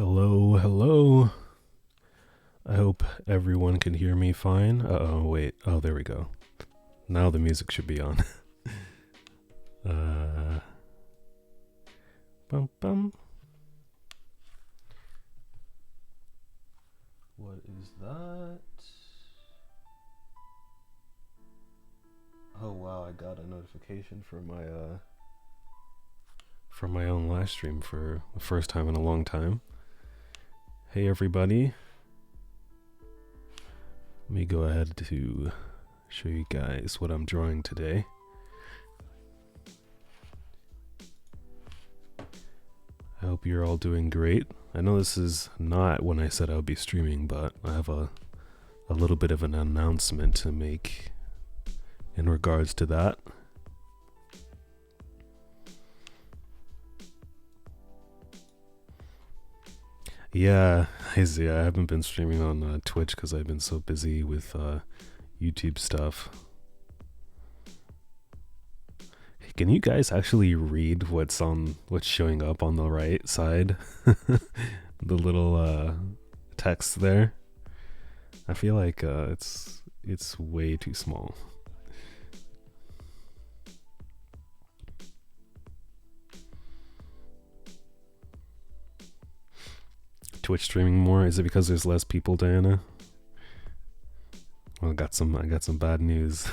Hello, hello. I hope everyone can hear me fine. Uh-oh, wait. Oh, there we go. Now the music should be on. Bum bum. What is that? Oh wow, I got a notification for my own live stream for the first time in a long time. Hey everybody. Let me go ahead to show you guys what I'm drawing today. I hope you're all doing great. I know this is not when I said I would be streaming, but I have a little bit of an announcement to make in regards to that. Yeah, I haven't been streaming on Twitch because I've been so busy with YouTube stuff. Can you guys actually read what's showing up on the right side? The little text there. I feel like it's way too small. Twitch streaming more? Is it because there's less people, Diana? Well, I got some bad news.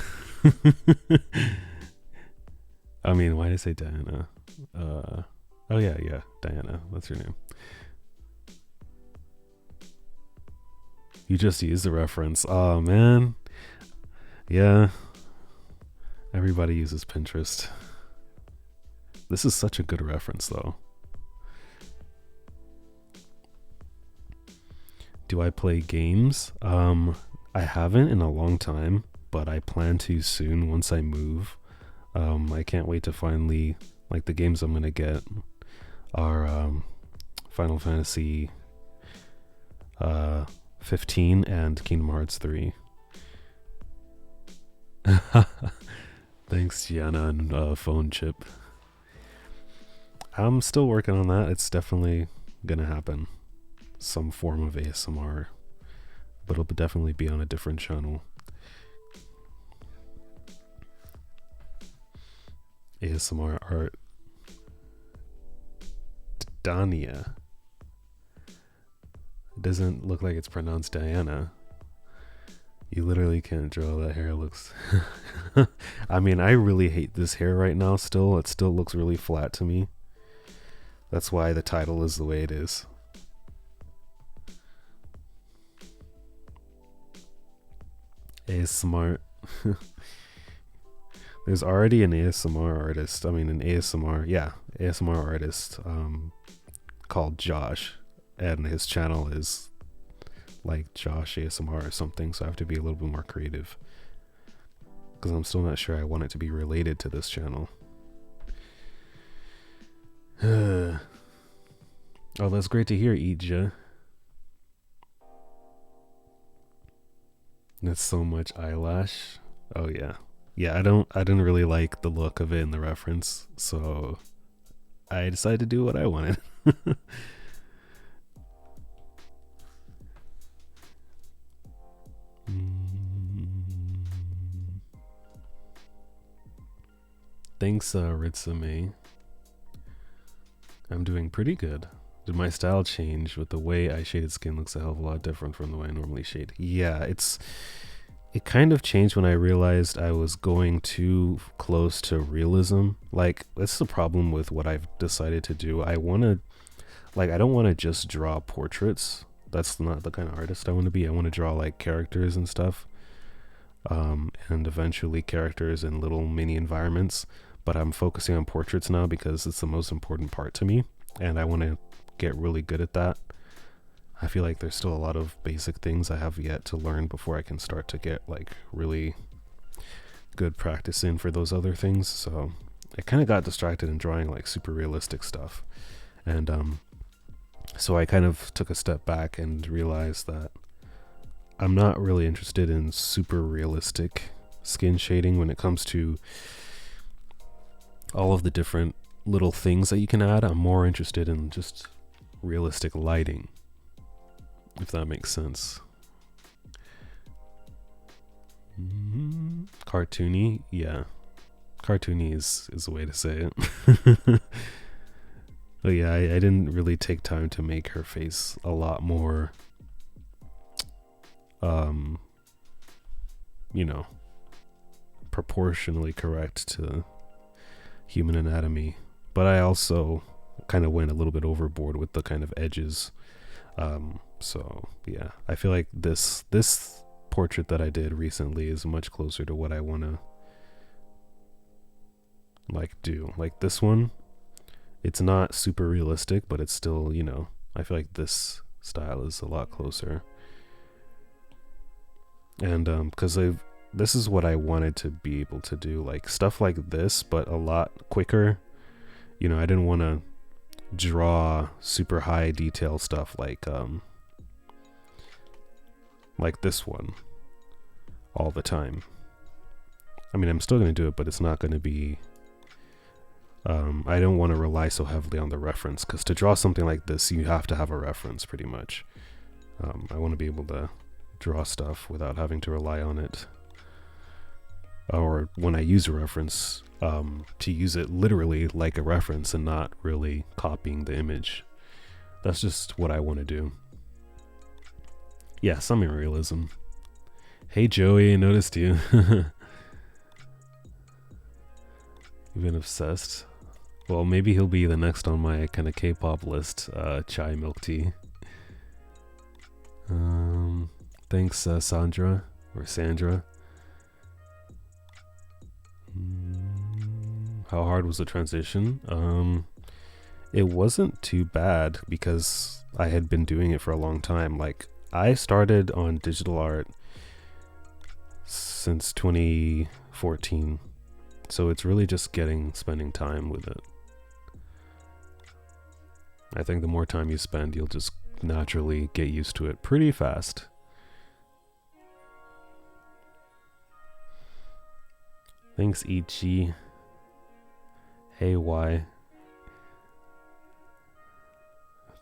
I mean, why did I say Diana? Oh yeah, Diana. That's your name. You just used the reference. Oh man. Yeah. Everybody uses Pinterest. This is such a good reference though. Do I play games? I haven't in a long time, but I plan to soon once I move. I can't wait to finally, like, the games I'm gonna get are Final Fantasy 15 and Kingdom Hearts 3. Thanks, Gianna and Phone Chip. I'm still working on that. It's definitely gonna happen. Some form of ASMR, but it'll definitely be on a different channel. ASMR art. Dania. It doesn't look like it's pronounced Diana. You literally can't draw that hair. Looks I mean, I really hate this hair right now still. It still looks really flat to me. That's why the title is the way it is. ASMR. There's already an ASMR artist. I mean, an ASMR artist called Josh, and his channel is like Josh ASMR or something. So I have to be a little bit more creative because I'm still not sure I want it to be related to this channel. Oh, that's great to hear, Ija. That's so much eyelash. Oh yeah. Yeah, I didn't really like the look of it in the reference, so I decided to do what I wanted. Thanks, Ritsume. I'm doing pretty good. Did my style change with the way I shaded skin? Looks a hell of a lot different from the way I normally shade. Yeah, it kind of changed when I realized I was going too close to realism. Like, that's the problem with what I've decided to do. I don't want to just draw portraits. That's not the kind of artist I want to be. I want to draw like characters and stuff. And eventually characters in little mini environments. But I'm focusing on portraits now because it's the most important part to me. And I want to get really good at that. I feel like there's still a lot of basic things I have yet to learn before I can start to get like really good practice in for those other things. So I kind of got distracted in drawing like super realistic stuff. And so I kind of took a step back and realized that I'm not really interested in super realistic skin shading when it comes to all of the different little things that you can add. I'm more interested in just realistic lighting, if that makes sense. Cartoony, yeah. Cartoony is the way to say it. But yeah, I didn't really take time to make her face a lot more, you know, proportionally correct to human anatomy. But I also kind of went a little bit overboard with the kind of edges. So yeah, I feel like this portrait that I did recently is much closer to what I want to like do. Like this one, it's not super realistic, but it's still, you know, I feel like this style is a lot closer. And because this is what I wanted to be able to do, like stuff like this, but a lot quicker. You know, I didn't want to draw super high detail stuff like this one all the time. I mean, I'm still going to do it, but it's not going to be, I don't want to rely so heavily on the reference, because to draw something like this, you have to have a reference pretty much. I want to be able to draw stuff without having to rely on it. Or when I use a reference, to use it literally like a reference and not really copying the image. That's just what I want to do. Yeah, semi-realism. Hey Joey, I noticed you. You've been obsessed. Well, maybe he'll be the next on my kind of K-pop list, chai milk tea. Thanks, Sandra, or Sandra. How hard was the transition? It wasn't too bad because I had been doing it for a long time. Like, I started on digital art since 2014. So it's really just spending time with it. I think the more time you spend, you'll just naturally get used to it pretty fast. Thanks, Ichi. Hey, Y.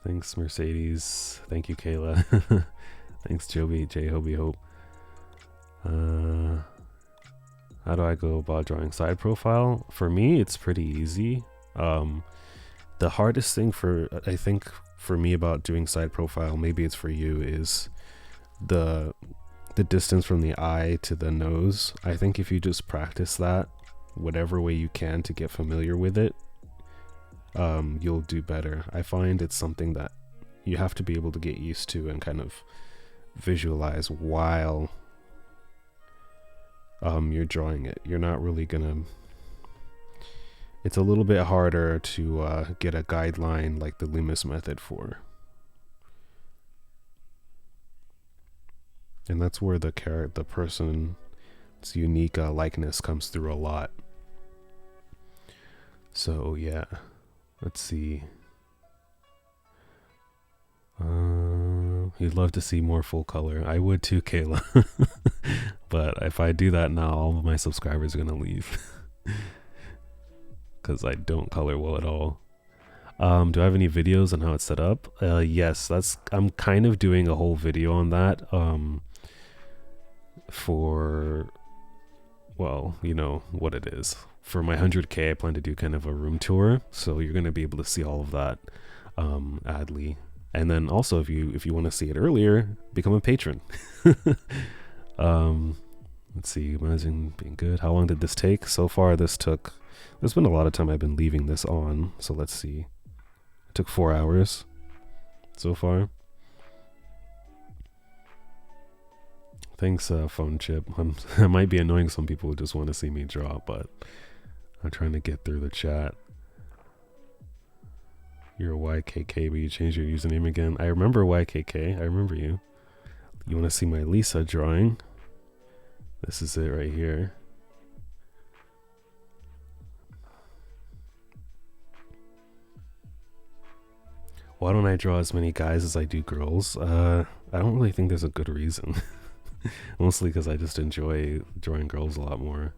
Thanks, Mercedes. Thank you, Kayla. Thanks, Joby, J Hobie Hope. How do I go about drawing side profile? For me, it's pretty easy. The hardest thing I think for me about doing side profile, maybe it's for you, is the distance from the eye to the nose. I think if you just practice that whatever way you can to get familiar with it, you'll do better. I find it's something that you have to be able to get used to and kind of visualize while you're drawing it. You're not really gonna, it's a little bit harder to get a guideline like the Loomis method for. And that's where the person's unique likeness comes through a lot. So yeah, let's see. You'd love to see more full color. I would too, Kayla. But if I do that now, all of my subscribers are gonna leave. Because I don't color well at all. Do I have any videos on how it's set up? Yes, I'm kind of doing a whole video on that. For, well, you know what it is. For my 100K, I plan to do kind of a room tour, so you're going to be able to see all of that adly. And then also, if you want to see it earlier, become a patron. Let's see, imagine being good. How long did this take? So far, there's been a lot of time I've been leaving this on, so let's see. It took 4 hours so far. Thanks, phone chip. I might be annoying some people who just want to see me draw, but I'm trying to get through the chat. You're a YKK, but you changed your username again. I remember YKK. I remember you. You want to see my Lisa drawing? This is it right here. Why don't I draw as many guys as I do girls? I don't really think there's a good reason. Mostly because I just enjoy drawing girls a lot more.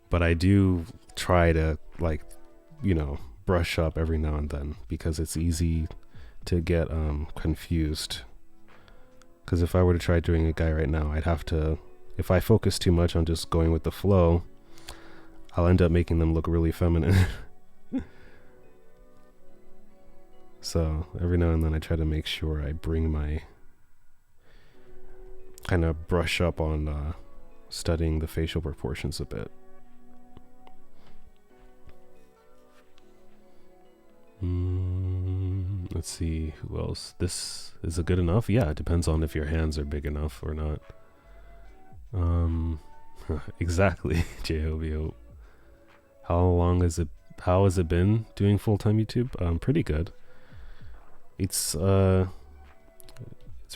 But I do try to like you know, brush up every now and then, because it's easy to get confused. Because if I were to try doing a guy right now, I'd have to, if I focus too much on just going with the flow, I'll end up making them look really feminine. So every now and then I try to make sure I bring my, kind of brush up on studying the facial proportions a bit. Let's see, who else? This is good enough? Yeah, it depends on if your hands are big enough or not. Exactly, JWJ. How has it been doing full-time YouTube? Pretty good. It's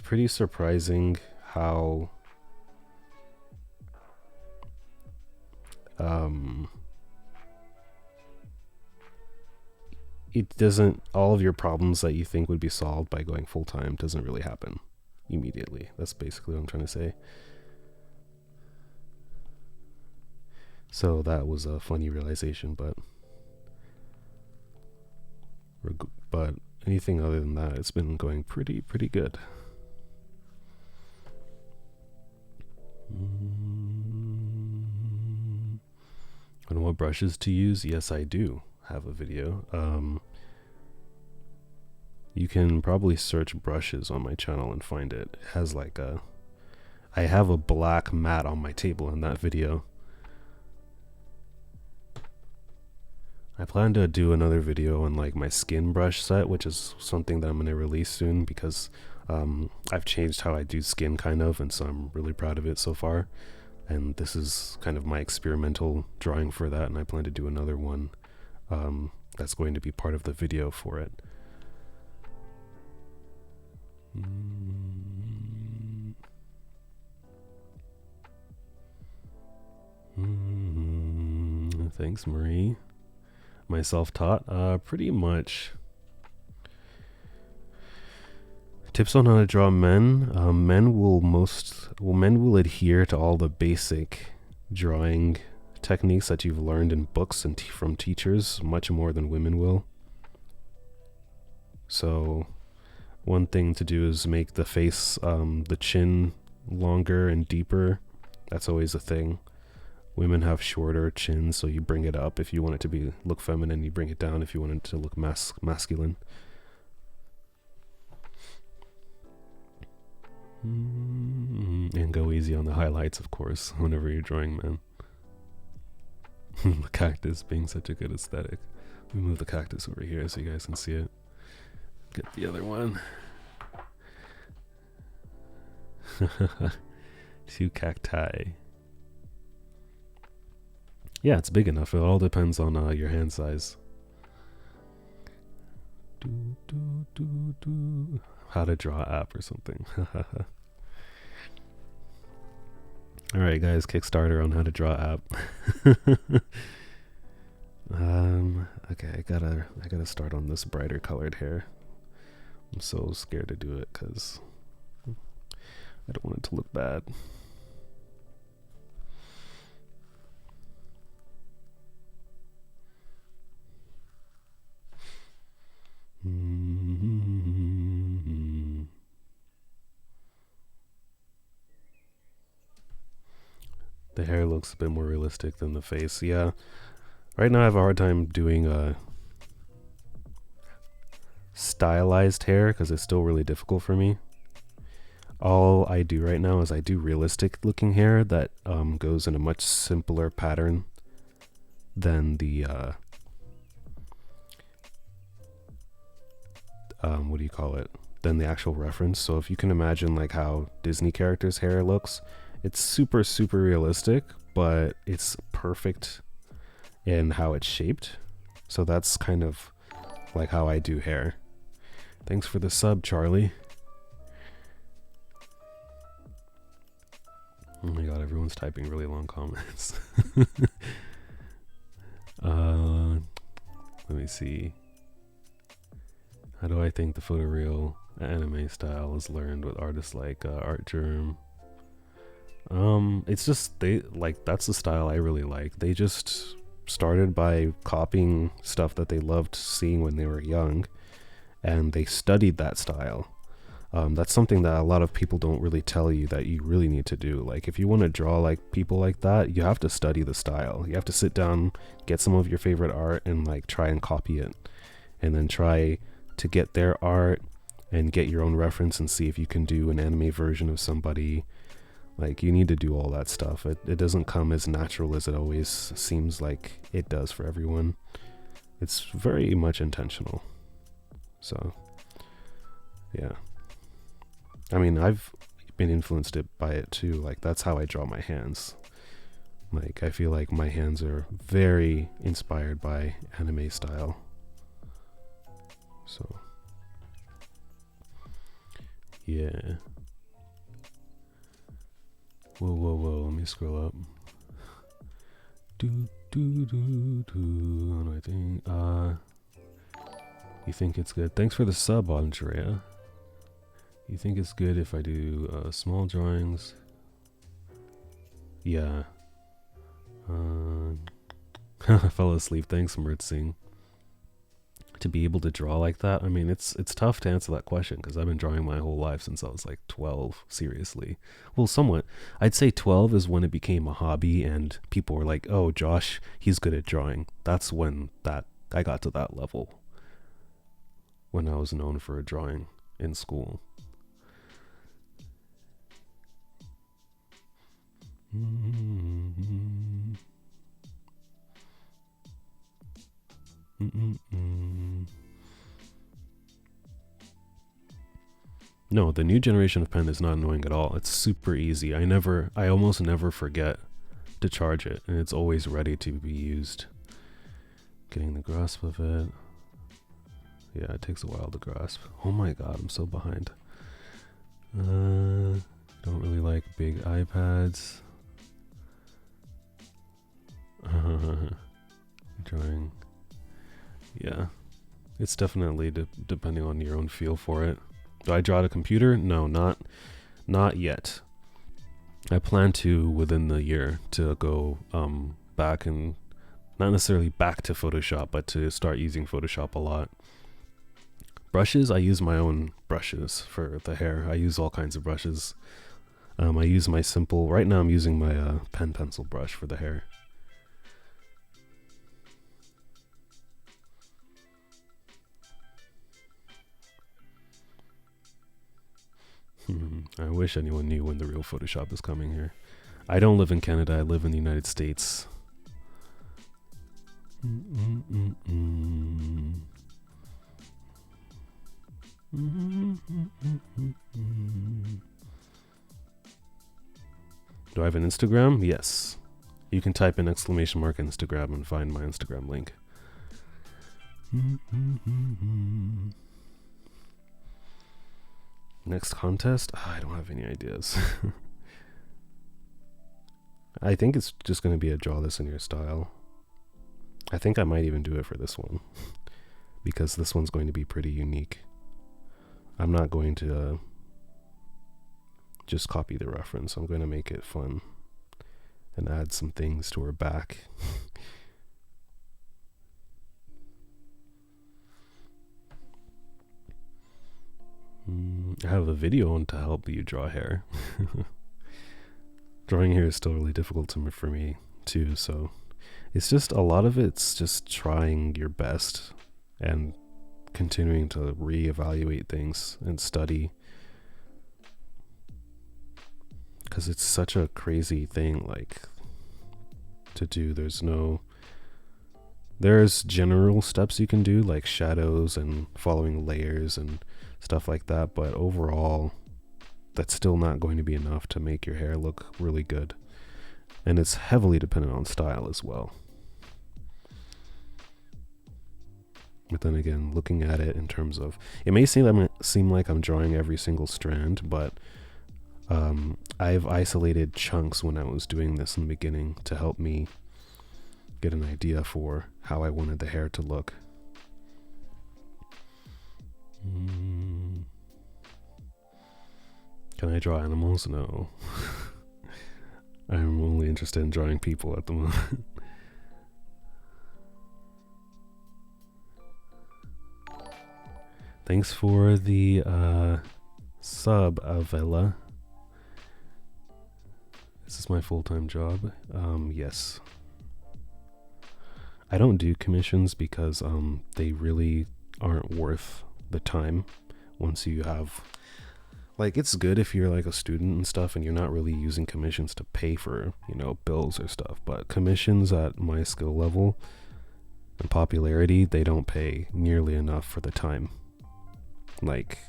pretty surprising how it doesn't, all of your problems that you think would be solved by going full-time doesn't really happen immediately. That's basically what I'm trying to say. So that was a funny realization, but anything other than that, it's been going pretty good. And what brushes to use? Yes, I do have a video. You can probably search brushes on my channel and find it. It has like I have a black mat on my table in that video. I plan to do another video on like my skin brush set, which is something that I'm going to release soon, because I've changed how I do skin kind of, and so I'm really proud of it so far. And this is kind of my experimental drawing for that, and I plan to do another one that's going to be part of the video for it. Thanks, Marie. My self-taught, pretty much. Tips on how to draw men. Men will adhere to all the basic drawing techniques that you've learned in books and from teachers much more than women will. So one thing to do is make the face, the chin longer and deeper. That's always a thing. Women have shorter chins, so you bring it up if you want it to look feminine. You bring it down if you want it to look masculine. And go easy on the highlights, of course, whenever you're drawing men. The cactus being such a good aesthetic. Let me move the cactus over here so you guys can see it. Get the other one. 2 cacti. Yeah, it's big enough. It all depends on your hand size. How to draw app or something. Alright guys, Kickstarter on how to draw app. Okay, I gotta start on this brighter colored hair. I'm so scared to do it because I don't want it to look bad. The hair looks a bit more realistic than the face. Yeah. Right now I have a hard time doing stylized hair because it's still really difficult for me. All I do right now is I do realistic looking hair that goes in a much simpler pattern than the what do you call it? Than the actual reference. So if you can imagine like how Disney characters' hair looks, it's super realistic, but it's perfect in how it's shaped. So that's kind of like how I do hair. Thanks for the sub, Charlie. Oh my god, everyone's typing really long comments. Let me see. How do I think the photoreal anime style is learned with artists like ArtGerm? It's just that's the style I really like. They just started by copying stuff that they loved seeing when they were young, and they studied that style. That's something that a lot of people don't really tell you that you really need to do. Like, if you want to draw like people like that, you have to study the style. You have to sit down, get some of your favorite art, and like try and copy it, and then try to get their art and get your own reference and see if you can do an anime version of somebody. Like, you need to do all that stuff. It doesn't come as natural as it always seems like it does for everyone. It's very much intentional. So, yeah. I mean, I've been influenced by it too. Like, that's how I draw my hands. Like, I feel like my hands are very inspired by anime style. So, yeah. Whoa, let me scroll up. What do I think? You think it's good? Thanks for the sub, Andrea. You think it's good if I do small drawings? Yeah. I fell asleep. Thanks, Murtsing. To be able to draw like that, I mean, it's tough to answer that question because I've been drawing my whole life since I was like 12, seriously. Well, somewhat. I'd say 12 is when it became a hobby and people were like, oh, Josh, he's good at drawing. That's when I got to that level. When I was known for drawing in school. No, the new generation of pen is not annoying at all. It's super easy. I almost never forget to charge it, and it's always ready to be used. Getting the grasp of it. Yeah, it takes a while to grasp. Oh my god, I'm so behind. Don't really like big iPads. Drawing. Yeah, it's definitely depending on your own feel for it. Do I draw at a computer? No, not yet. I plan to within the year to go back, and not necessarily back to Photoshop, but to start using Photoshop a lot. Brushes, I use my own brushes for the hair. I use all kinds of brushes. I use my simple, right now I'm using my pen pencil brush for the hair. I wish anyone knew when the real Photoshop is coming here. I don't live in Canada, I live in the United States. Do I have an Instagram? Yes. You can type in !Instagram and find my Instagram link. Next contest? I don't have any ideas. I think it's just going to be a draw this in your style. I think I might even do it for this one. Because this one's going to be pretty unique. I'm not going to just copy the reference. I'm going to make it fun. And add some things to her back. I have a video on to help you draw hair. Drawing hair is still really difficult for me too, so it's just a lot of it's just trying your best and continuing to reevaluate things and study, because it's such a crazy thing like to do. There's general steps you can do like shadows and following layers and stuff like that, but overall that's still not going to be enough to make your hair look really good, and it's heavily dependent on style as well. But then again, looking at it in terms of, it may seem like I'm drawing every single strand, but I've isolated chunks when I was doing this in the beginning to help me get an idea for how I wanted the hair to look. Can I draw animals? No. I'm only interested in drawing people at the moment. Thanks for the sub, Avella. This is my full-time job. Yes. I don't do commissions because they really aren't worth the time once you have, like, it's good if you're like a student and stuff and you're not really using commissions to pay for, you know, bills or stuff, but commissions at my skill level and popularity, they don't pay nearly enough for the time. Like,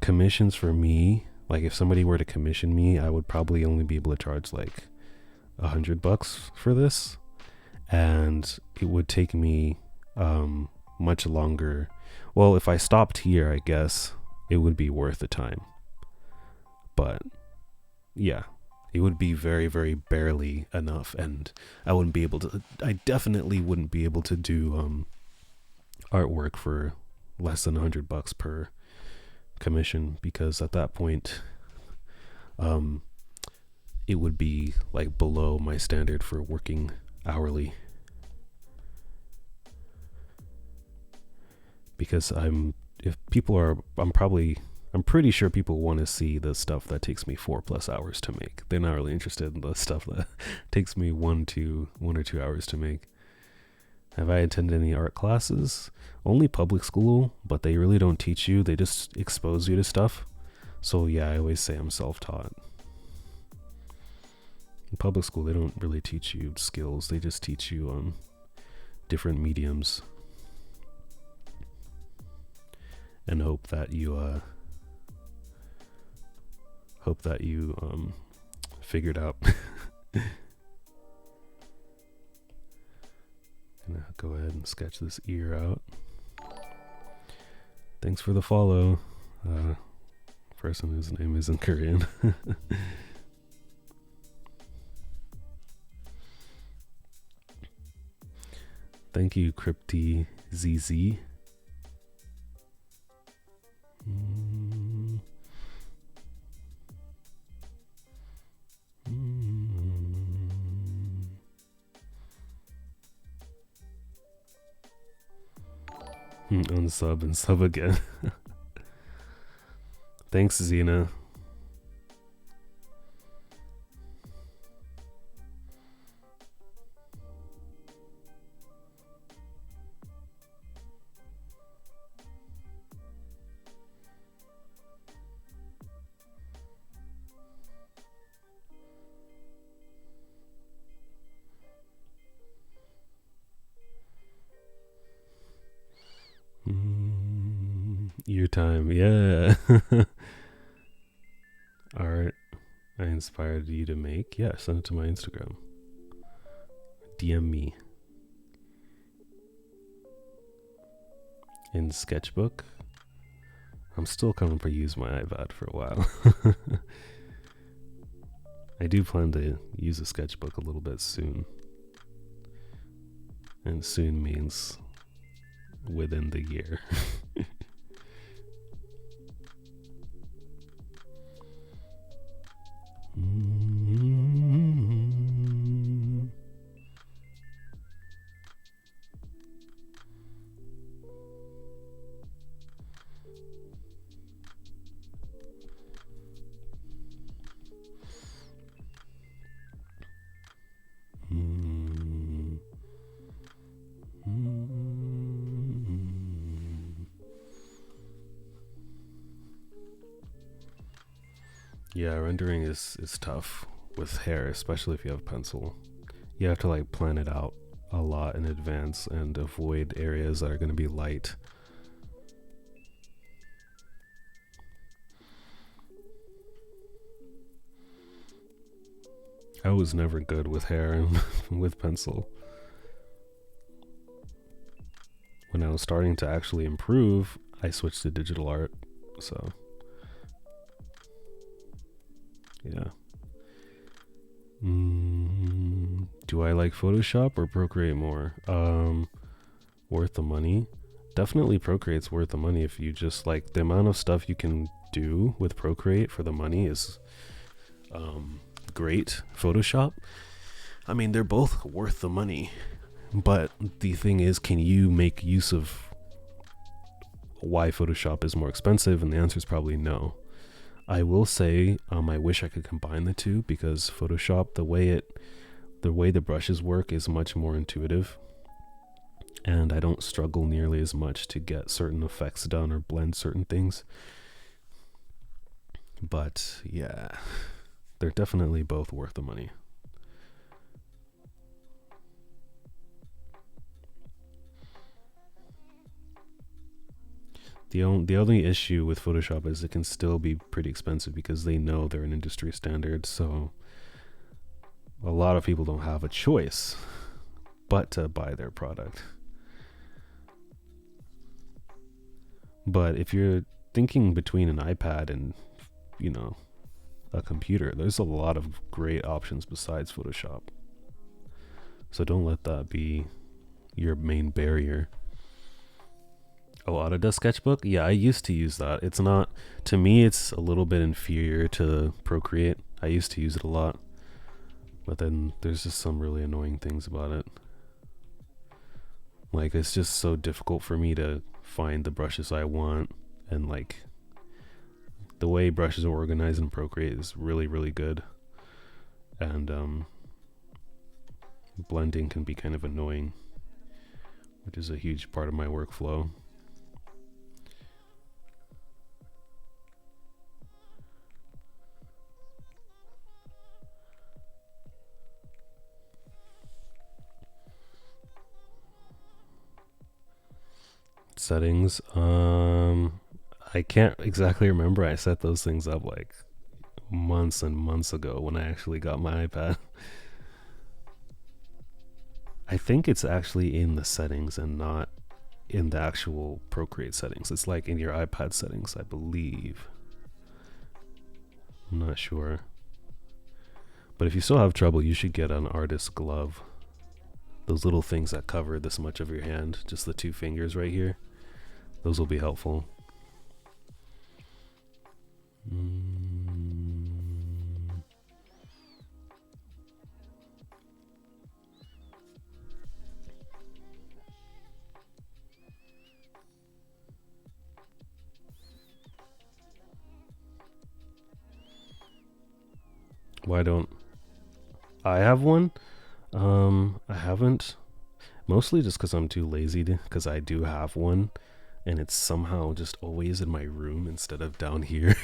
commissions for me, like if somebody were to commission me, I would probably only be able to charge like $100 for this, and it would take me much longer. Well, if I stopped here, I guess it would be worth the time, but yeah, it would be very, very barely enough, and I definitely wouldn't be able to do artwork for less than $100 per commission, because at that point it would be like below my standard for working hourly, because I'm pretty sure people want to see the stuff that takes me 4+ hours to make. They're not really interested in the stuff that takes me 1 or 2 hours to make. Have I attended any art classes? Only public school, but they really don't teach you. They just expose you to stuff. So yeah, I always say I'm self-taught. In public school, they don't really teach you skills. They just teach you different mediums and hope that you figured out. Gonna go ahead and sketch this ear out. Thanks for the follow, person whose name isn't Korean. Thank you, Crypty ZZ. Unsub and sub again. Thanks, Xena. Your time, yeah. Art I inspired you to make, yeah, send it to my Instagram. DM me. In Sketchbook, I'm still coming to use my iPad for a while. I do plan to use a Sketchbook a little bit soon, and soon means within the year. Yeah, rendering is tough with hair, especially if you have pencil. You have to like plan it out a lot in advance and avoid areas that are going to be light. I was never good with hair and with pencil. When I was starting to actually improve, I switched to digital art, so yeah. Do I like Photoshop or Procreate more? Worth the money? Definitely Procreate's worth the money. If you just like the amount of stuff you can do with Procreate for the money is great. Photoshop, I mean, they're both worth the money, but the thing is, can you make use of why Photoshop is more expensive, and the answer is probably no. I will say I wish I could combine the two, because Photoshop, the way the brushes work is much more intuitive, and I don't struggle nearly as much to get certain effects done or blend certain things. But yeah, they're definitely both worth the money. The only issue with Photoshop is it can still be pretty expensive, because they know they're an industry standard, so a lot of people don't have a choice but to buy their product. But if you're thinking between an iPad and, you know, a computer, there's a lot of great options besides Photoshop. So don't let that be your main barrier. Oh, Autodesk Sketchbook? Yeah, I used to use that. It's not, to me, it's a little bit inferior to Procreate. I used to use it a lot, but then there's just some really annoying things about it. Like, it's just so difficult for me to find the brushes I want, and like the way brushes are organized in Procreate is really, really good, and blending can be kind of annoying, which is a huge part of my workflow. Settings, I can't exactly remember. I set those things up like months and months ago when I actually got my iPad. I think it's actually in the settings and not in the actual Procreate settings. It's like in your iPad settings, I believe. I'm not sure. But if you still have trouble, you should get an artist glove. Those little things that cover this much of your hand, just the 2 fingers right here. Those will be helpful. Why don't I have one? I haven't. Mostly just because I'm too lazy to, because I do have one, and it's somehow just always in my room instead of down here.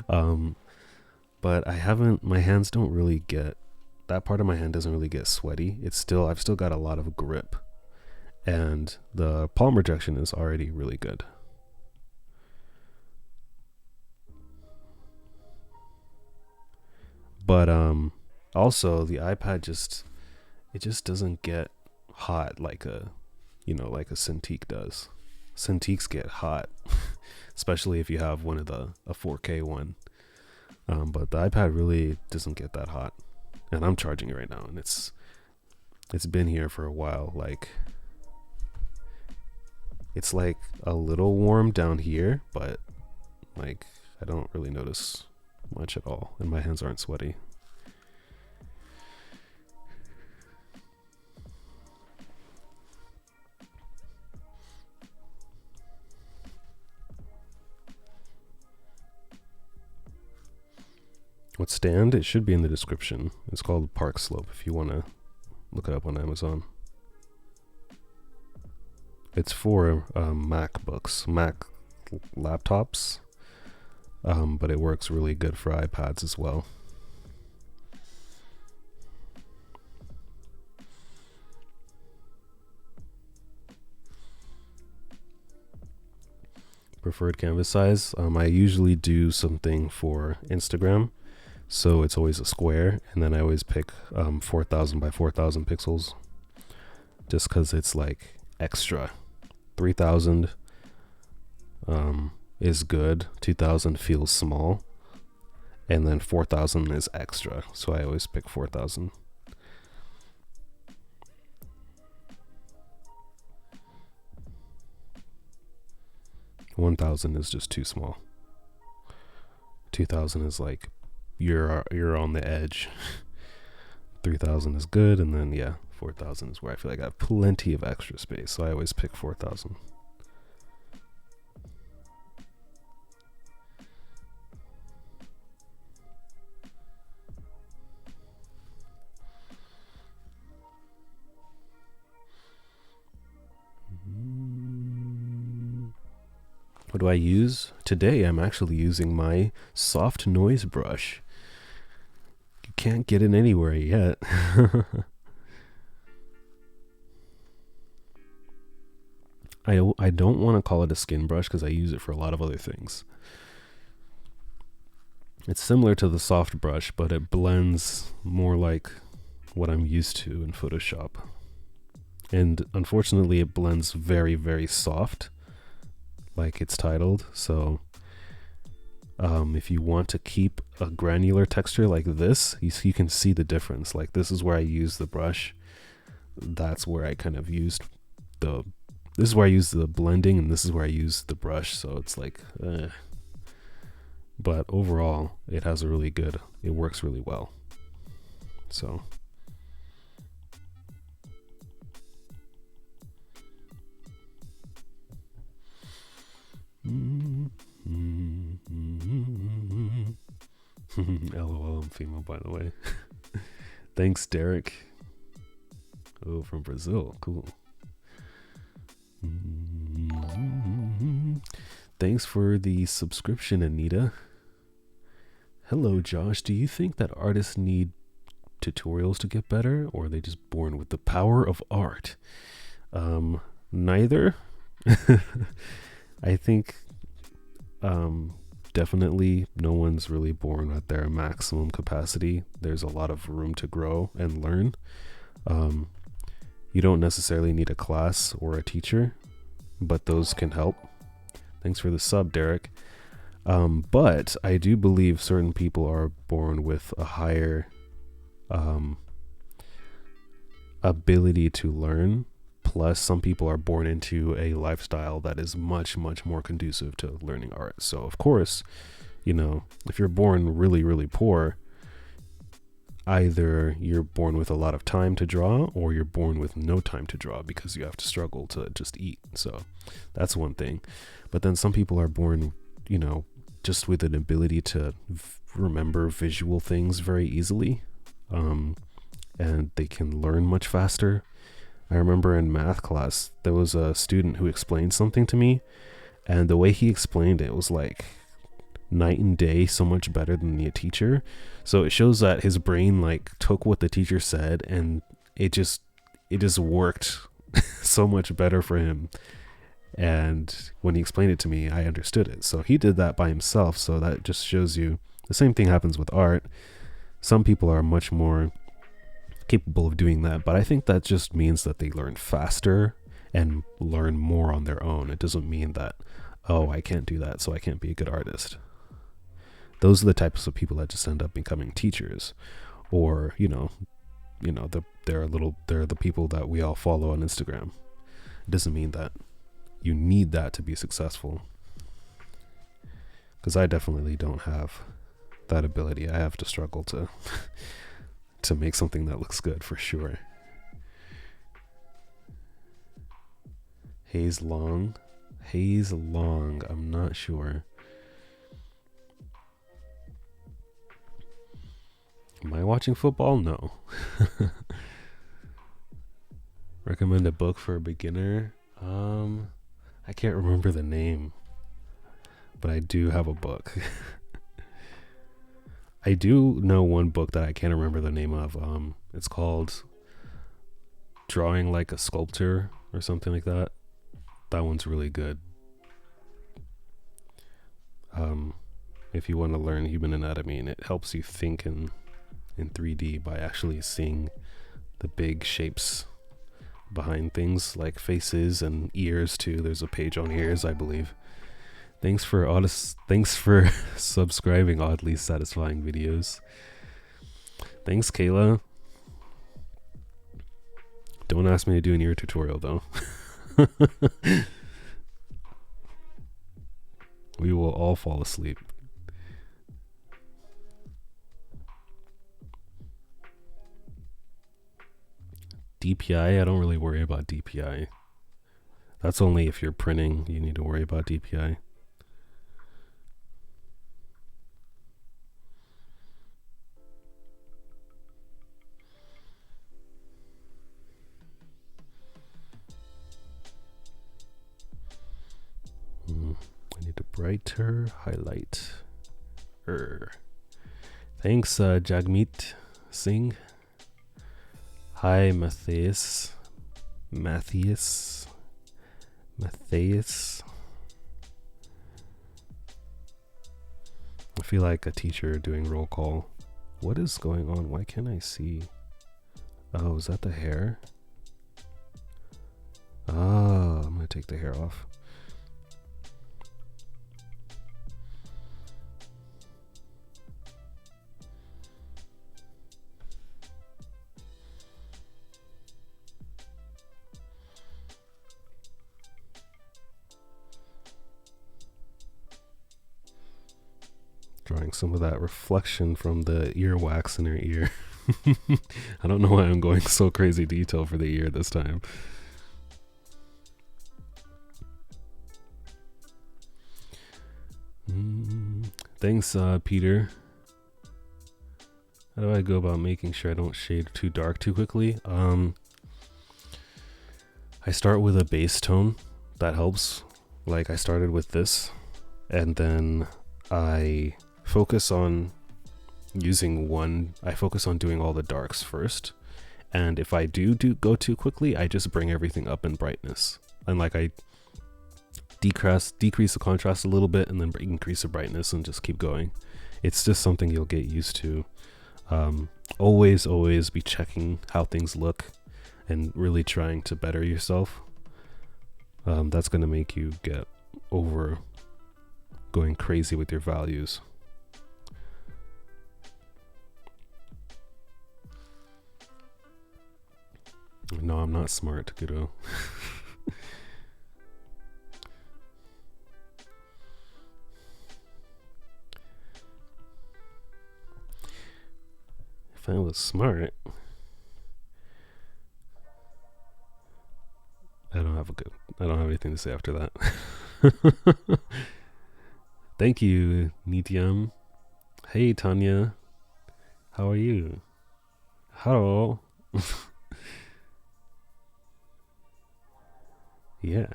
But I haven't, my hands don't really get, that part of my hand doesn't really get sweaty. It's still, I've still got a lot of grip, and the palm rejection is already really good. But also the iPad just doesn't get hot like a, like a Cintiq does. Cintiqs get hot, especially if you have one of a 4K one. But the iPad really doesn't get that hot, and I'm charging it right now, and it's been here for a while. Like, it's like a little warm down here, but like I don't really notice much at all, and my hands aren't sweaty. What stand? It should be in the description. It's called Parc Slope if you want to look it up on Amazon. It's for MacBooks, Mac laptops, but it works really good for iPads as well. Preferred canvas size? I usually do something for Instagram, so it's always a square, and then I always pick 4,000 by 4,000 pixels, just because it's like extra. 3,000 is good, 2,000 feels small, and then 4,000 is extra, so I always pick 4,000. $1,000 is just too small. 2,000 is like you're on the edge. 3,000 is good, and then 4,000 is where I feel like I have plenty of extra space, so I always pick 4,000. What do I use? Today I'm actually using my soft noise brush. You can't get it anywhere yet. I don't want to call it a skin brush because I use it for a lot of other things. It's similar to the soft brush, but it blends more like what I'm used to in Photoshop. And unfortunately, it blends very, very soft, like it's titled. So if you want to keep a granular texture like this, you can see the difference. Like this is where I use the brush. That's where I kind of used this is where I use the blending, and this is where I use the brush. So it's like, but overall, it has a really good, it works really well. So. LOL, I'm female, by the way. Thanks, Derek. Oh, from Brazil. Cool. Thanks for the subscription, Anita. Hello, Josh. Do you think that artists need tutorials to get better, or are they just born with the power of art? Neither. I think definitely no one's really born at their maximum capacity. There's a lot of room to grow and learn. You don't necessarily need a class or a teacher, but those can help. Thanks for the sub, Derek. But I do believe certain people are born with a higher ability to learn. Plus, some people are born into a lifestyle that is much, much more conducive to learning art. So, of course, you know, if you're born really, really poor, either you're born with a lot of time to draw, or you're born with no time to draw because you have to struggle to just eat. So that's one thing. But then some people are born, you know, just with an ability to remember visual things very easily. And they can learn much faster. I remember in math class, there was a student who explained something to me, and the way he explained it was like night and day, so much better than the teacher. So it shows that his brain like took what the teacher said, and it just worked so much better for him. And when he explained it to me, I understood it. So he did that by himself. So that just shows you the same thing happens with art. Some people are much more capable of doing that, but I think that just means that they learn faster and learn more on their own. It doesn't mean that, oh, I can't do that, so I can't be a good artist. Those are the types of people that just end up becoming teachers, or they're the people that we all follow on Instagram. It doesn't mean that you need that to be successful, because I definitely don't have that ability. I have to struggle to to make something that looks good, for sure. Haze Long, I'm not sure. Am I watching football? No. Recommend a book for a beginner? I can't remember the name, but I do have a book. I do know one book that I can't remember the name of. It's called Drawing Like a Sculptor or something like that. That one's really good. If you want to learn human anatomy, and it helps you think in 3D by actually seeing the big shapes behind things like faces and ears too. There's a page on ears, I believe. Thanks for subscribing Oddly Satisfying Videos. Thanks, Kayla. Don't ask me to do an ear tutorial though. We will all fall asleep. DPI, I don't really worry about DPI. That's only if you're printing, you need to worry about DPI. I need Brighter highlight. Thanks, Jagmeet Singh. Hi, Matthias. I feel like a teacher doing roll call. What is going on? Why can't I see? Oh, is that the hair? Ah, I'm gonna take the hair off. Drawing some of that reflection from the earwax in her ear. I don't know why I'm going so crazy detail for the ear this time. Thanks, Peter. How do I go about making sure I don't shade too dark too quickly? I start with a base tone. That helps. Like I started with this, and then I focus on doing all the darks first, and if I do go too quickly, I just bring everything up in brightness, and like I decrease the contrast a little bit and then increase the brightness and just keep going. It's just something you'll get used to. Always be checking how things look and really trying to better yourself. That's going to make you get over going crazy with your values. No, I'm not smart, kiddo. If I was smart, I don't have anything to say after that. Thank you, Nityam. Hey, Tanya. How are you? Hello. Yeah.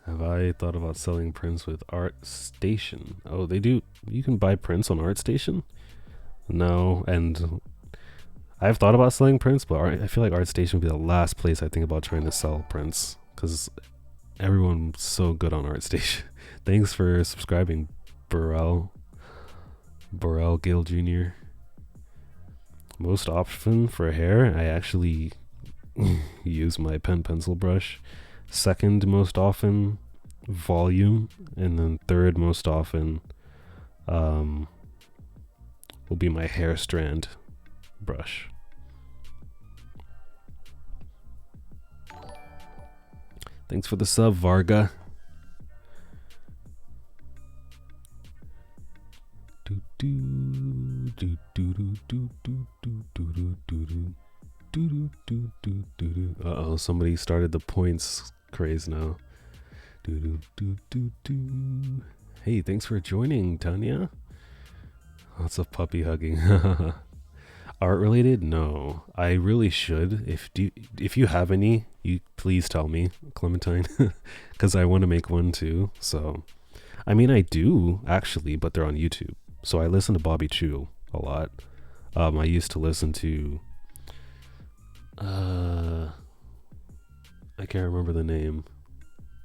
Have I thought about selling prints with ArtStation? Oh, they do. You can buy prints on ArtStation? No, and I've thought about selling prints, but I feel like ArtStation would be the last place I think about trying to sell prints, because everyone's so good on ArtStation. Thanks for subscribing, Burrell Gill Jr. Most often for hair, I actually use my pen pencil brush. Second most often, volume, and then third most often will be my hair strand brush. Thanks for the sub, Varga. Uh-oh, somebody started the points craze now. Hey, thanks for joining, Tanya. Lots of puppy hugging. Art related? No, I really should. If you have any, you please tell me, Clementine, because I want to make one too. So, I mean, I do actually, but they're on YouTube. So I listen to Bobby Chu a lot. I used to listen to I can't remember the name.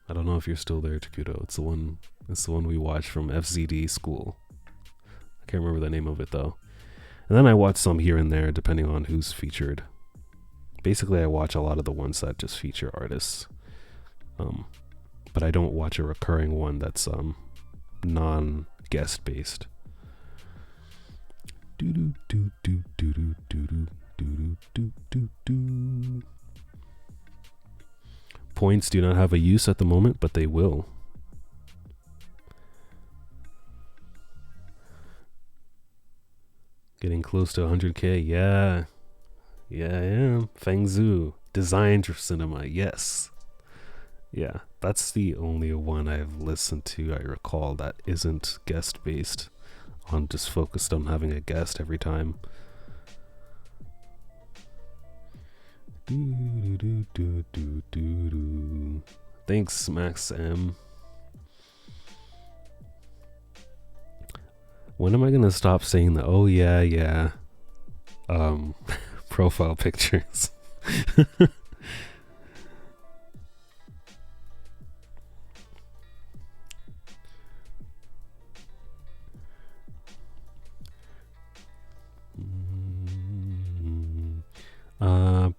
I don't know if you're still there, Takuto. It's the one we watched from FZD school. I can't remember the name of it though. And then I watch some here and there depending on who's featured. Basically I watch a lot of the ones that just feature artists. But I don't watch a recurring one that's non-guest based. Points do not have a use at the moment, but they will. Getting close to 100k, yeah. Yeah, I am. Feng Zhu, designed for cinema, yes. Yeah, that's the only one I've listened to, I recall, that isn't guest based, on just focused on having a guest every time. Thanks, Max M. When am I gonna stop saying the oh yeah profile pictures?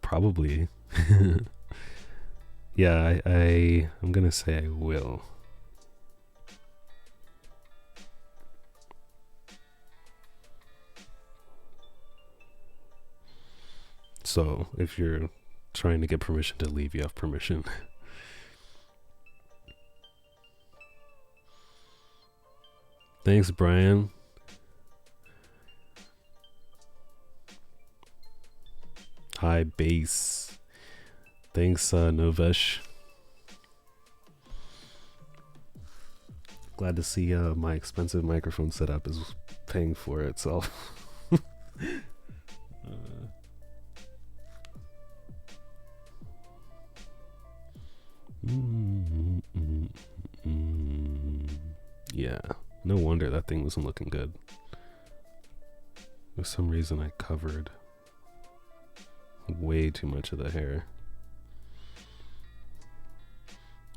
Probably. Yeah, I'm gonna say I will. So if you're trying to get permission to leave, you have permission. Thanks, Brian. Hi, bass. Thanks, Novesh. Glad to see my expensive microphone setup is paying for itself. Yeah, no wonder that thing wasn't looking good. For some reason I covered way too much of the hair.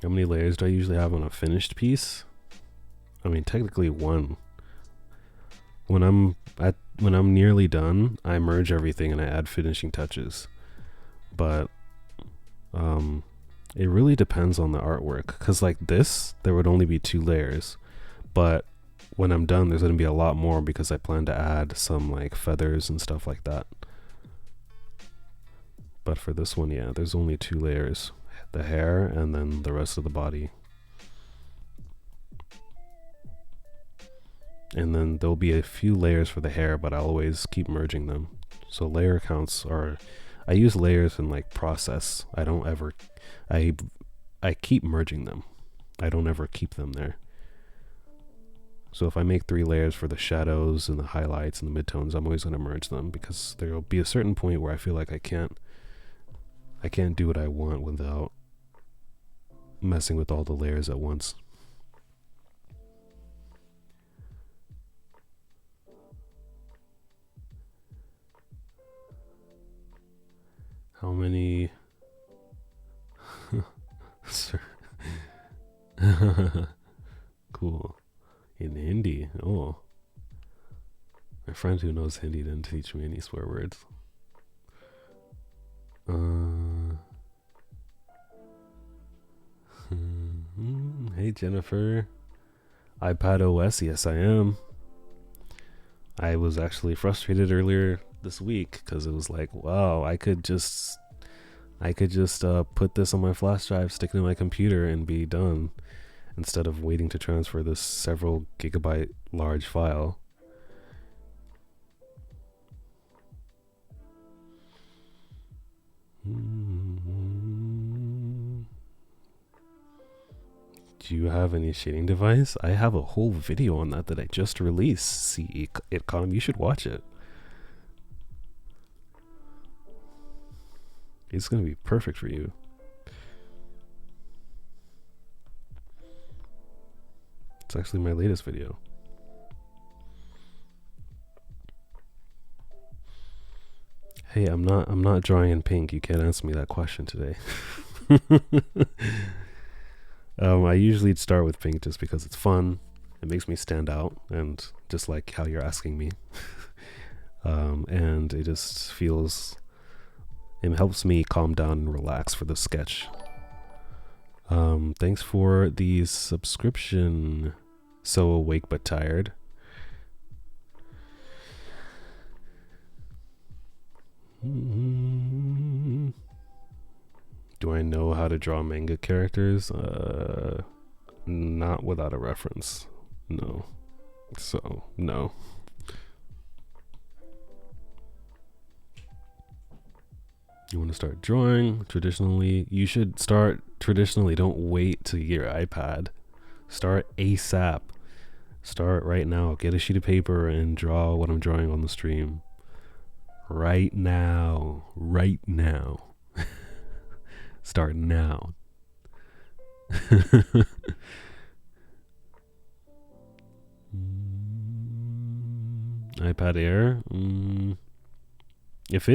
How many layers do I usually have on a finished piece? I mean, technically one. When I'm nearly done, I merge everything and I add finishing touches. But it really depends on the artwork, because like this, there would only be 2 layers. But when I'm done, there's going to be a lot more because I plan to add some like feathers and stuff like that. But for this one, yeah, there's only 2 layers. The hair and then the rest of the body. And then there'll be a few layers for the hair, but I'll always keep merging them. So layer counts are, I use layers in like process. I don't ever, I keep merging them. I don't ever keep them there. So if I make 3 layers for the shadows and the highlights and the midtones, I'm always going to merge them, because there'll be a certain point where I feel like I can't do what I want without messing with all the layers at once. How many? Cool. In Hindi. Oh. My friend who knows Hindi didn't teach me any swear words. Hey Jennifer. iPad OS, yes I am. I was actually frustrated earlier this week because it was like, wow, I could just put this on my flash drive, stick it in my computer, and be done, instead of waiting to transfer this several gigabyte large file. Do you have any shading device? I have a whole video on that I just released. See, you should watch it. It's gonna be perfect for you. It's actually my latest video. Hey, I'm not drawing in pink. You can't answer me that question today. I usually start with pink just because it's fun. It makes me stand out, and just like how you're asking me. And it just feels, it helps me calm down and relax for the sketch. Thanks for the subscription. So awake but tired. Do I know how to draw manga characters? Not without a reference. No. So, no. You want to start drawing traditionally? You should start traditionally. Don't wait to get your iPad. Start ASAP. Start right now. Get a sheet of paper and draw what I'm drawing on the stream. Right now. Right now. Start now. iPad Air. If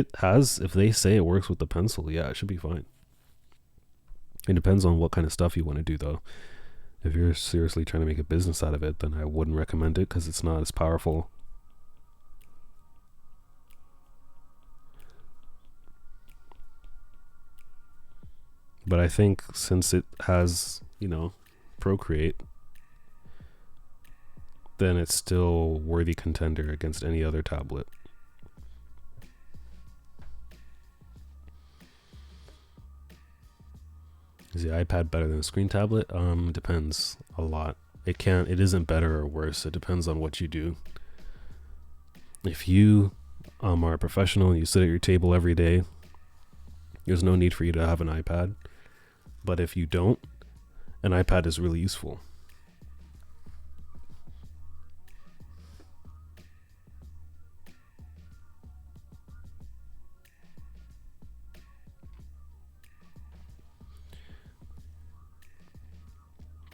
they say it works with the pencil, yeah, it should be fine. It depends on what kind of stuff you want to do, though. If you're seriously trying to make a business out of it, then I wouldn't recommend it because it's not as powerful. But I think since it has, Procreate, then it's still worthy contender against any other tablet. Is the iPad better than a screen tablet? Depends a lot. It isn't better or worse. It depends on what you do. If you are a professional and you sit at your table every day, there's no need for you to have an iPad. But if you don't, an iPad is really useful.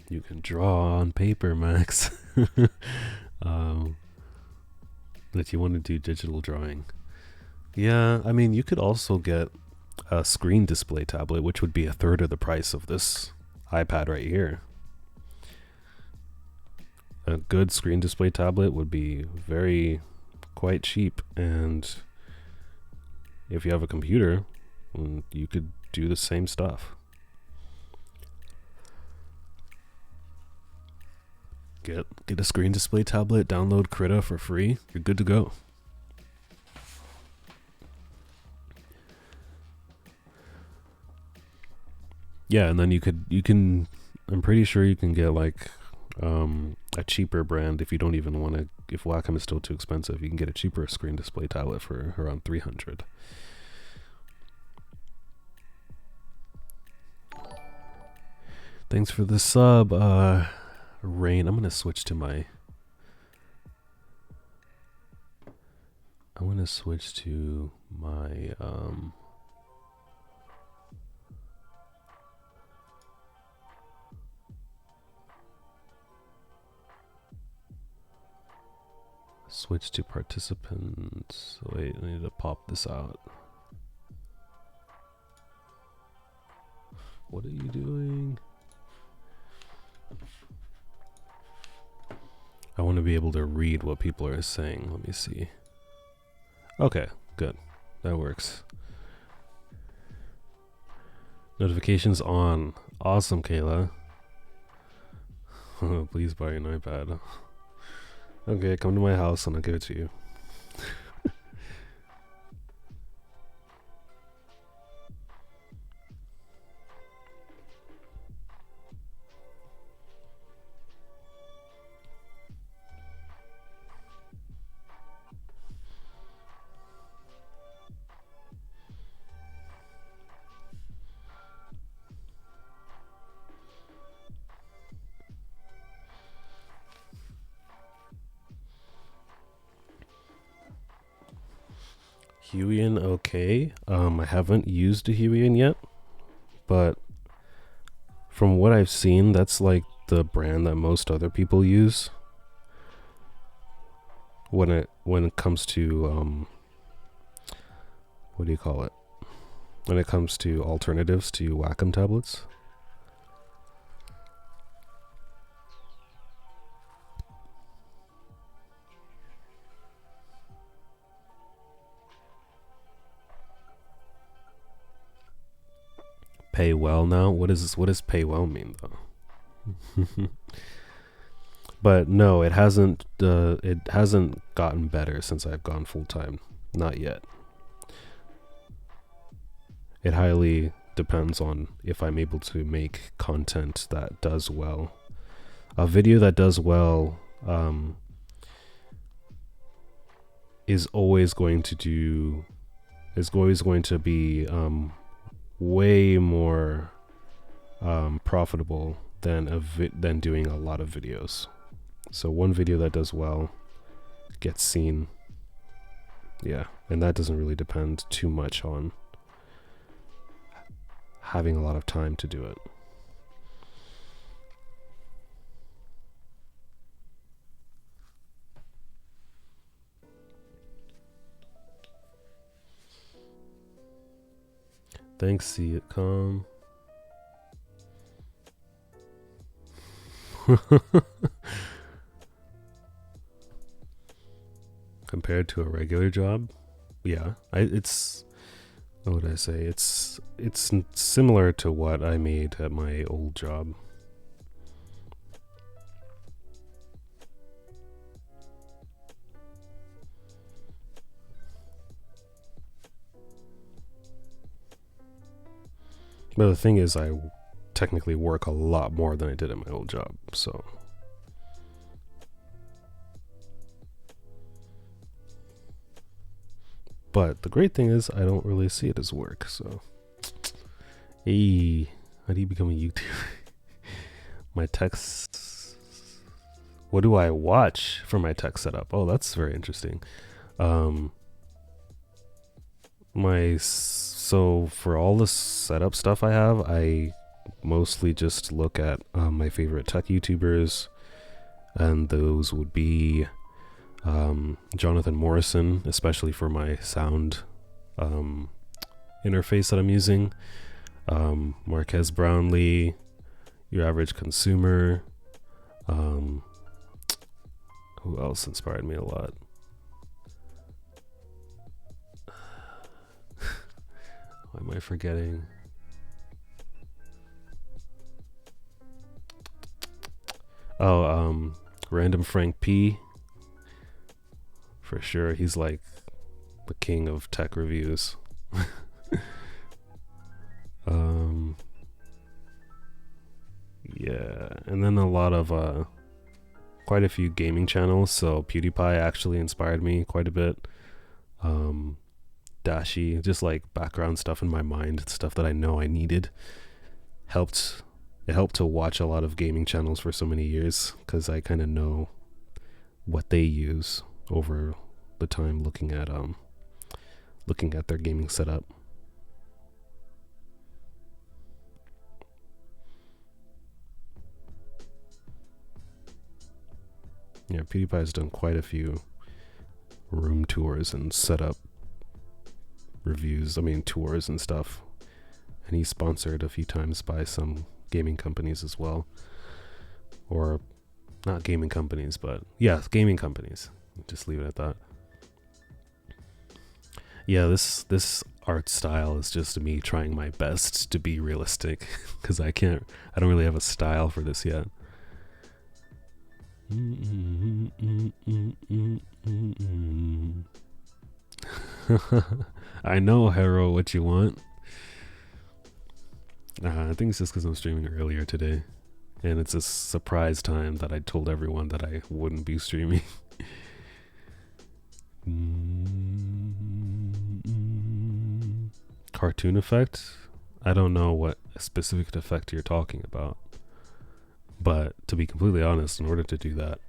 You can draw on paper, Max. If you want to do digital drawing. Yeah, I mean, you could also get a screen display tablet, which would be a third of the price of this iPad right here. A good screen display tablet would be quite cheap, and if you have a computer, you could do the same stuff. Get a screen display tablet, download Krita for free, you're good to go. Yeah, and then I'm pretty sure you can get like a cheaper brand if you don't even want to, if Wacom is still too expensive, you can get a cheaper screen display tablet for around $300. Thanks for the sub, Rain. I'm gonna switch to my switch to participants. Wait, I need to pop this out. What are you doing? I want to be able to read what people are saying. Let me see. Okay, good. That works. Notifications on. Awesome, Kayla. Please buy an iPad. Okay, come to my house and I'll give it to you. Huion, okay. I haven't used a Huion yet, but from what I've seen, that's like the brand that most other people use when it comes to what do you call it? When it comes to alternatives to Wacom tablets. Pay well now? What does pay well mean though? But no, it hasn't gotten better since I've gone full time. Not yet. It highly depends on if I'm able to make content that does well. A video that does well is always going to be way more profitable than doing a lot of videos. So one video that does well gets seen. Yeah, and that doesn't really depend too much on having a lot of time to do it. Thanks, see it calm. Compared to a regular job, yeah, it's what would I say? It's similar to what I made at my old job. But the thing is, I technically work a lot more than I did at my old job, so. But the great thing is, I don't really see it as work, so. Hey, how do you become a YouTuber? My text. What do I watch for my tech setup? Oh, that's very interesting. So for all the setup stuff I have, I mostly just look at my favorite tech YouTubers, and those would be Jonathan Morrison, especially for my sound interface that I'm using, Marquez Brownlee, Your Average Consumer. Who else inspired me a lot? Why am I forgetting? Oh, Random Frank P. For sure, he's like the king of tech reviews. Yeah, and then a lot of quite a few gaming channels. So PewDiePie actually inspired me quite a bit. Dashi, just like background stuff in my mind, stuff that I know I needed. It helped to watch a lot of gaming channels for so many years, because I kind of know what they use over the time looking at their gaming setup. Yeah, PewDiePie has done quite a few room tours and setup reviews, tours and stuff. And he's sponsored a few times by some gaming companies as well. Or not gaming companies, but yeah, gaming companies. Just leave it at that. Yeah, this art style is just me trying my best to be realistic, because I don't really have a style for this yet. I know, Hero, what you want. I think it's just because I'm streaming earlier today, and it's a surprise time that I told everyone that I wouldn't be streaming. Cartoon effect? I don't know what specific effect you're talking about. But to be completely honest, in order to do that,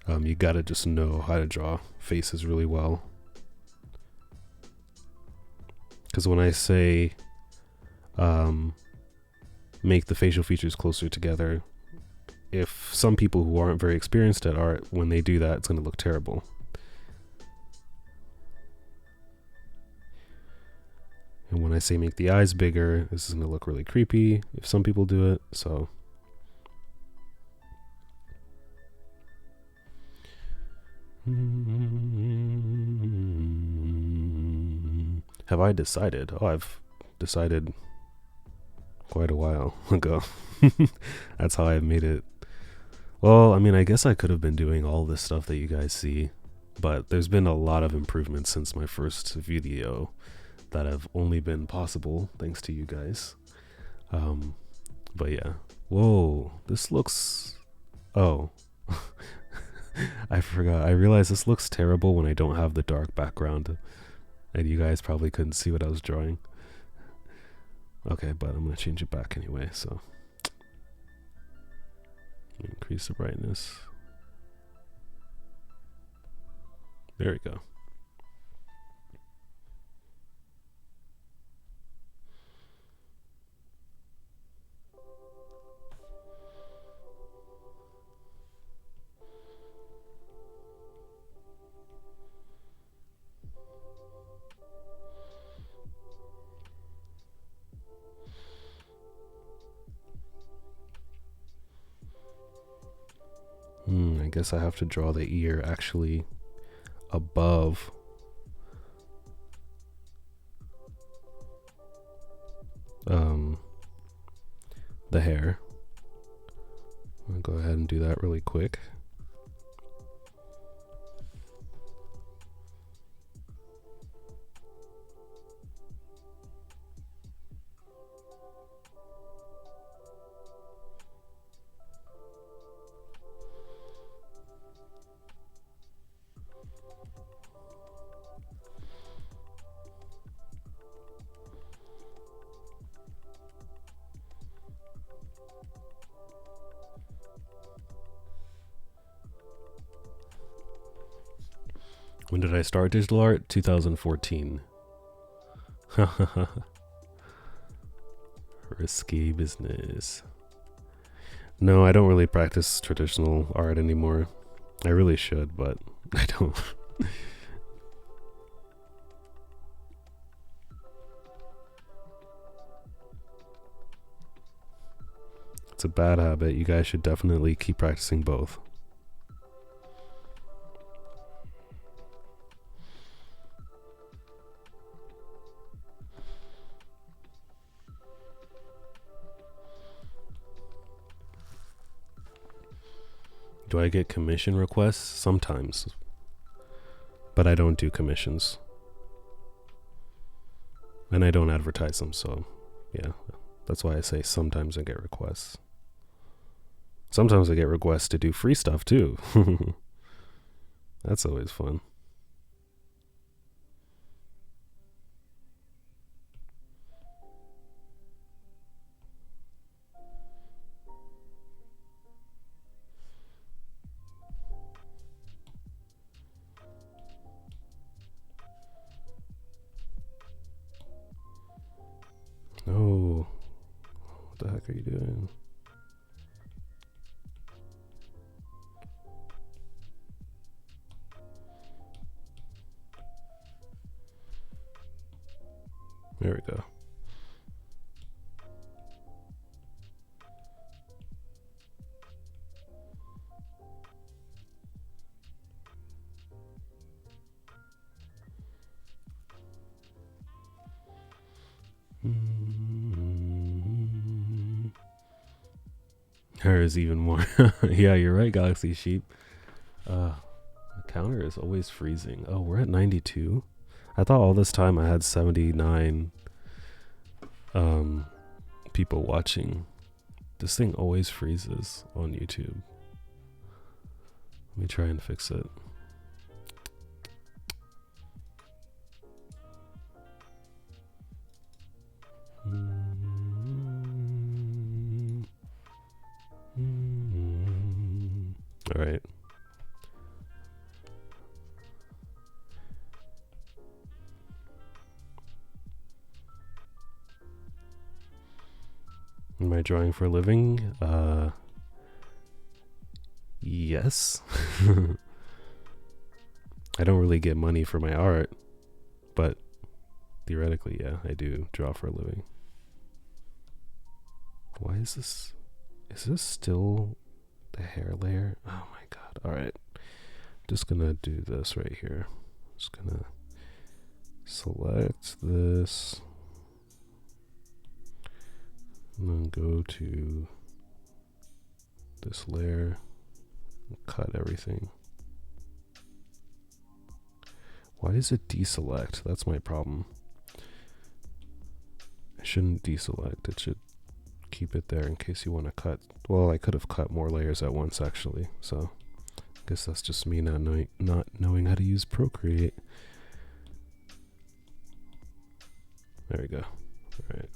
you gotta just know how to draw faces really well. Because when I say make the facial features closer together, if some people who aren't very experienced at art, when they do that, it's going to look terrible. And when I say make the eyes bigger, this is going to look really creepy if some people do it, so. Have I decided? Oh, I've decided quite a while ago. That's how I made it. Well, I guess I could have been doing all this stuff that you guys see, but there's been a lot of improvements since my first video that have only been possible thanks to you guys. But yeah. Whoa, this looks... Oh. I forgot. I realized this looks terrible when I don't have the dark background. And you guys probably couldn't see what I was drawing. Okay, but I'm going to change it back anyway, so. Increase the brightness. There we go. I guess I have to draw the ear actually above the hair. I'll go ahead and do that really quick. When did I start digital art? 2014. Risky business. No, I don't really practice traditional art anymore. I really should, but I don't. It's a bad habit. You guys should definitely keep practicing both. Do I get commission requests? Sometimes. But I don't do commissions. And I don't advertise them, so yeah. That's why I say sometimes I get requests. Sometimes I get requests to do free stuff too. That's always fun. No. What the heck are you doing? There we go. There is even more. Yeah, you're right, Galaxy Sheep. The counter is always freezing. Oh, we're at 92. I thought all this time I had 79 people watching. This thing always freezes on YouTube. Let me try and fix it. All right. Am I drawing for a living? Yes. I don't really get money for my art, but theoretically, yeah, I do draw for a living. Why is this? Is this still the hair layer? Oh my god. All right. I'm just gonna do this right here. Just gonna select this. And then go to this layer and cut everything. Why does it deselect? That's my problem. I shouldn't deselect. It should keep it there in case you want to cut. Well, I could have cut more layers at once actually. So I guess that's just me not knowing how to use Procreate. There we go. All right.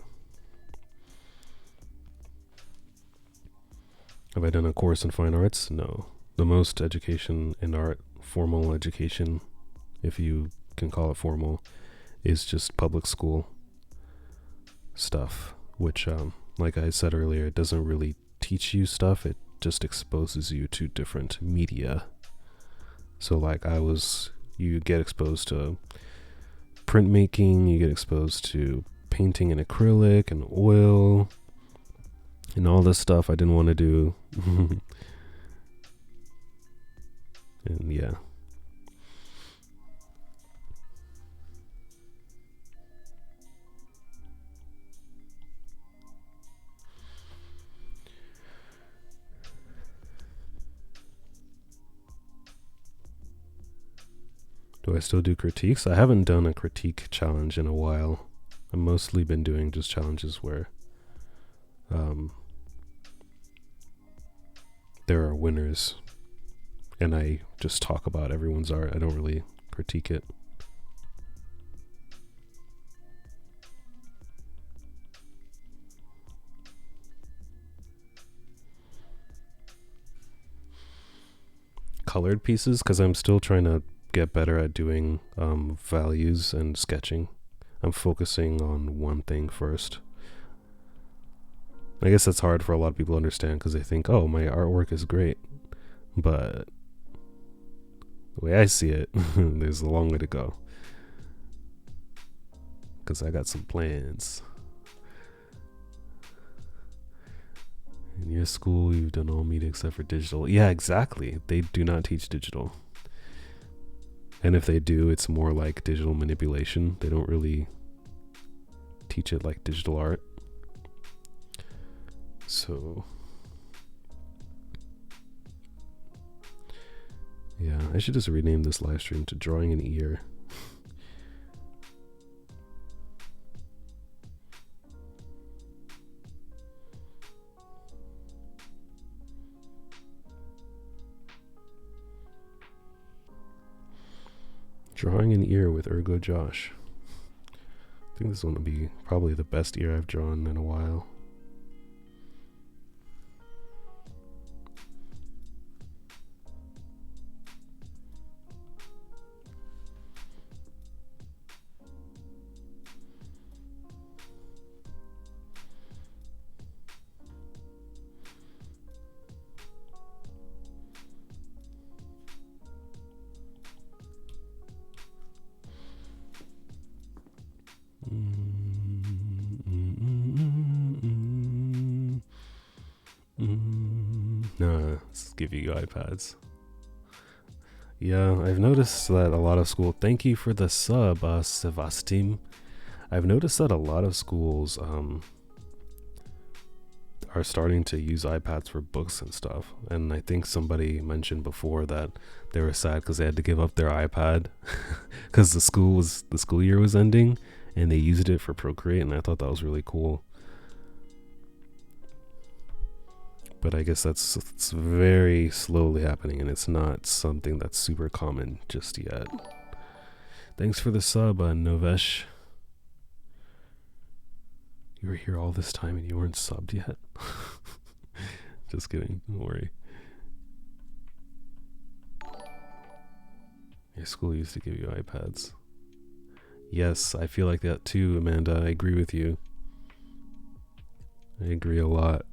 Have I done a course in fine arts? No. The most education in art, formal education, if you can call it formal, is just public school stuff, which, like I said earlier, it doesn't really teach you stuff. It just exposes you to different media. So like you get exposed to printmaking, you get exposed to painting in acrylic and oil, and all this stuff I didn't want to do. And yeah. Do I still do critiques? I haven't done a critique challenge in a while. I've mostly been doing just challenges where there are winners and I just talk about everyone's art. I don't really critique it. Colored pieces, because I'm still trying to get better at doing values and sketching. I'm focusing on one thing first. I guess that's hard for a lot of people to understand because they think, oh, my artwork is great. But the way I see it, there's a long way to go. Because I got some plans. In your school, you've done all media except for digital. Yeah, exactly. They do not teach digital. And if they do, it's more like digital manipulation. They don't really teach it like digital art. So, yeah, I should just rename this live stream to Drawing an Ear. Drawing an Ear with Ergo Josh. I think this one will be probably the best ear I've drawn in a while. Nah, let's give you iPads. Yeah, I've noticed that a lot of schools. Thank you for the sub, Sevastim. I've noticed that a lot of schools are starting to use iPads for books and stuff. And I think somebody mentioned before that they were sad because they had to give up their iPad because the school year was ending, and they used it for Procreate, and I thought that was really cool. But I guess it's very slowly happening, and it's not something that's super common just yet. Thanks for the sub, Novesh. You were here all this time and you weren't subbed yet? Just kidding, don't worry. Your school used to give you iPads. Yes, I feel like that too, Amanda. I agree with you. I agree a lot.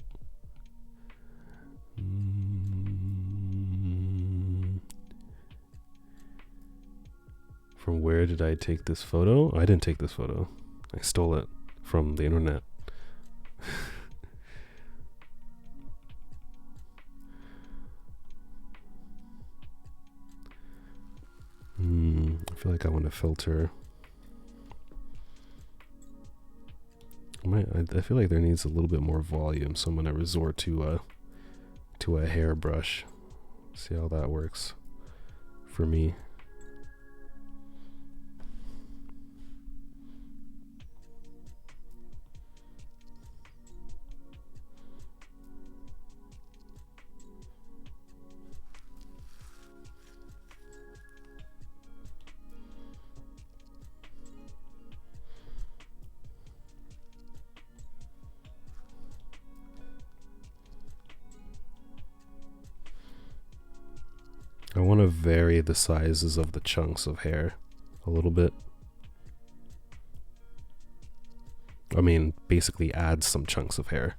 From where did I take this photo? I didn't take this photo. I stole it from the internet. I feel like I want to filter. I feel like there needs a little bit more volume, so I'm gonna resort to a hairbrush. See how that works for me. I want to vary the sizes of the chunks of hair a little bit. I mean, basically add some chunks of hair.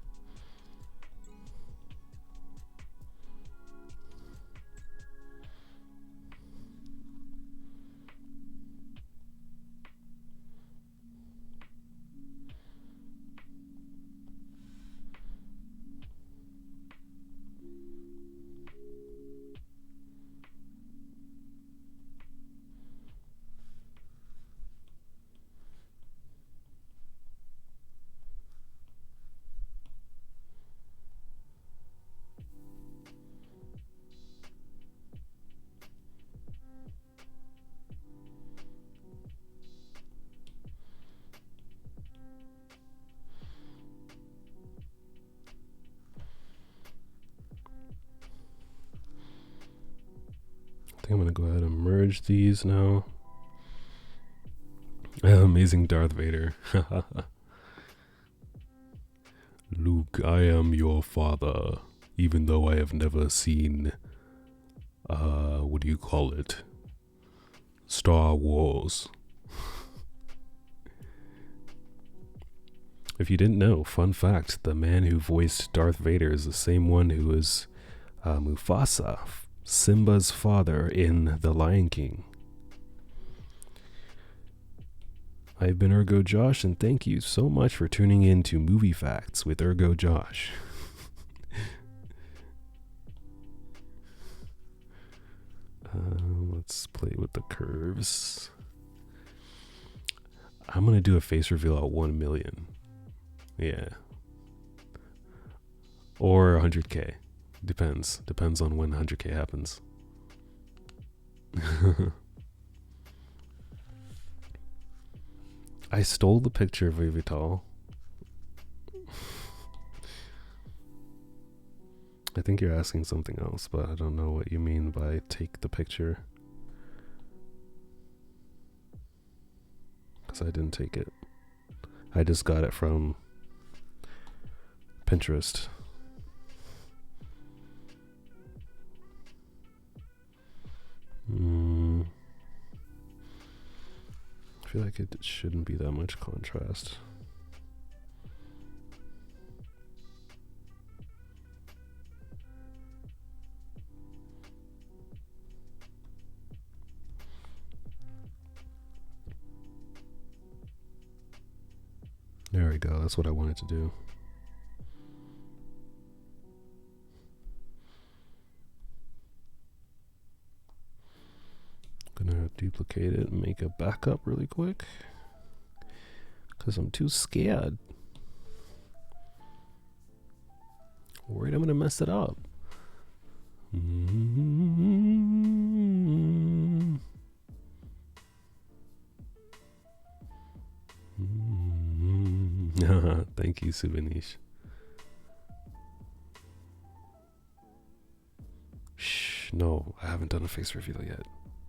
think I'm gonna go ahead and merge these now. Amazing Darth Vader. Luke, I am your father, even though I have never seen, what do you call it? Star Wars. If you didn't know, fun fact, the man who voiced Darth Vader is the same one who is Mufasa, Simba's father in The Lion King. I've been Ergo Josh, and thank you so much for tuning in to Movie Facts with Ergo Josh. Let's play with the curves. I'm going to do a face reveal at 1 million. Yeah. Or 100K. Depends. Depends on when 100K happens. I stole the picture of Vivital. I think you're asking something else, but I don't know what you mean by take the picture. Because I didn't take it. I just got it from Pinterest. I feel like it shouldn't be that much contrast. There we go, that's what I wanted to do. Gonna duplicate it and make a backup really quick because I'm too scared. Worried I'm gonna mess it up. Thank you, Subanish. Shh, no, I haven't done a face reveal yet.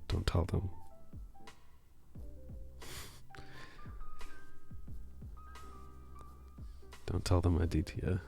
Don't tell them. Don't tell them Aditya.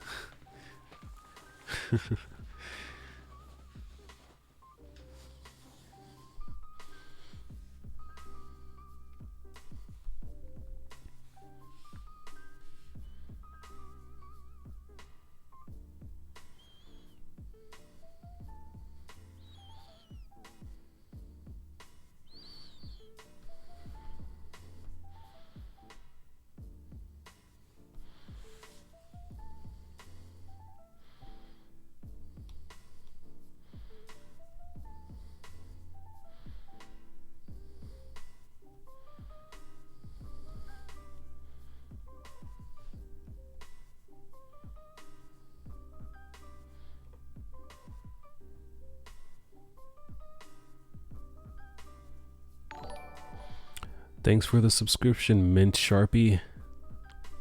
Thanks for the subscription, Mint Sharpie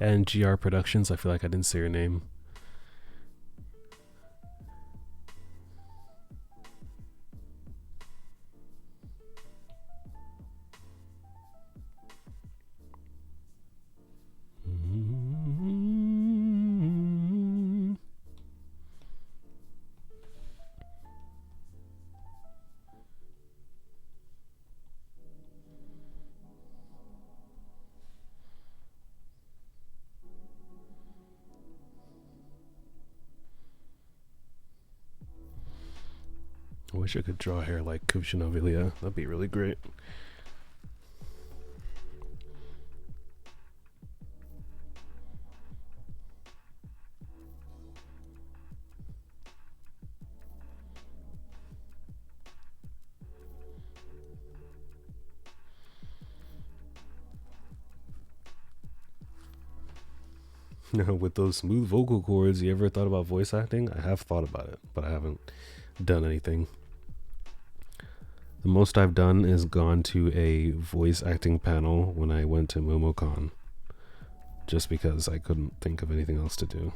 and GR Productions. I feel like I didn't say your name. I wish I could draw hair like Kushinovilia. That'd be really great. With those smooth vocal cords, you ever thought about voice acting? I have thought about it, but I haven't done anything. The most I've done is gone to a voice acting panel when I went to MomoCon, just because I couldn't think of anything else to do.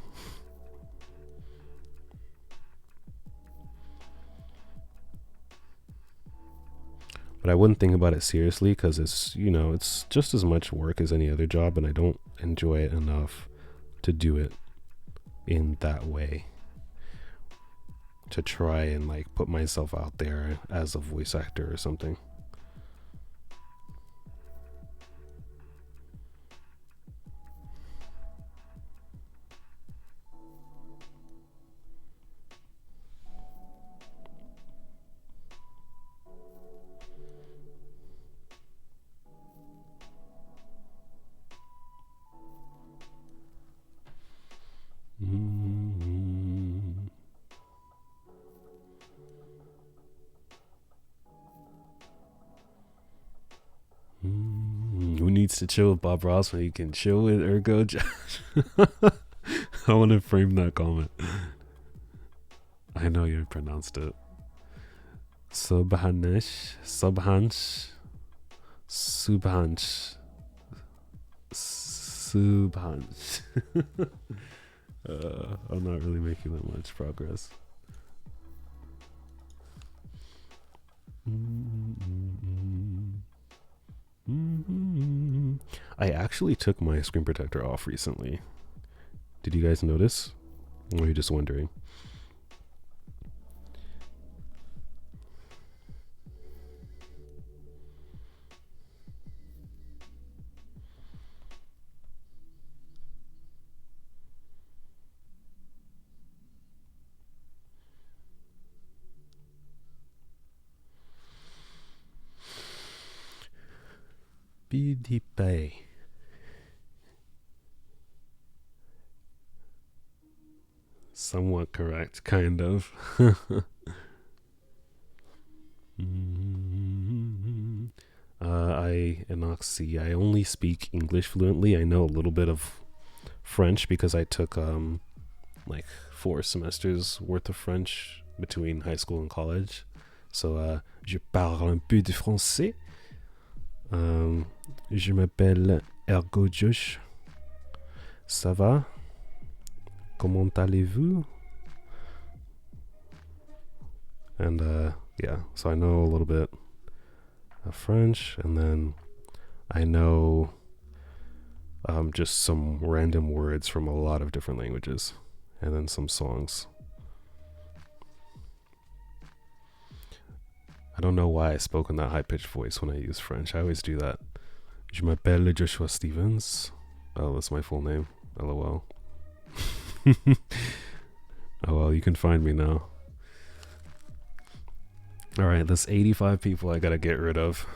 but I wouldn't think about it seriously because it's, you know, it's just as much work as any other job, and I don't enjoy it enough to do it in that way, to try and like put myself out there as a voice actor or something. Who needs to chill with Bob Ross when you can chill with Ergo Josh? I want to frame that comment. I know you pronounced it. Subhansh. I'm not really making that much progress. I actually took my screen protector off recently. Did you guys notice? Or are you just wondering? PewDiePie. Somewhat correct, kind of. I only speak English fluently. I know a little bit of French because I took like 4 semesters worth of French between high school and college. So je parle un peu de français. Je m'appelle Ergo Josh. Ça va? Comment allez-vous? And yeah, so I know a little bit of French, and then I know just some random words from a lot of different languages, and then some songs. I don't know why I spoke in that high-pitched voice when I use French. I always do that. Je m'appelle Joshua Stevens. Oh, that's my full name. LOL. Oh well, you can find me now. Alright, that's 85 people I gotta get rid of.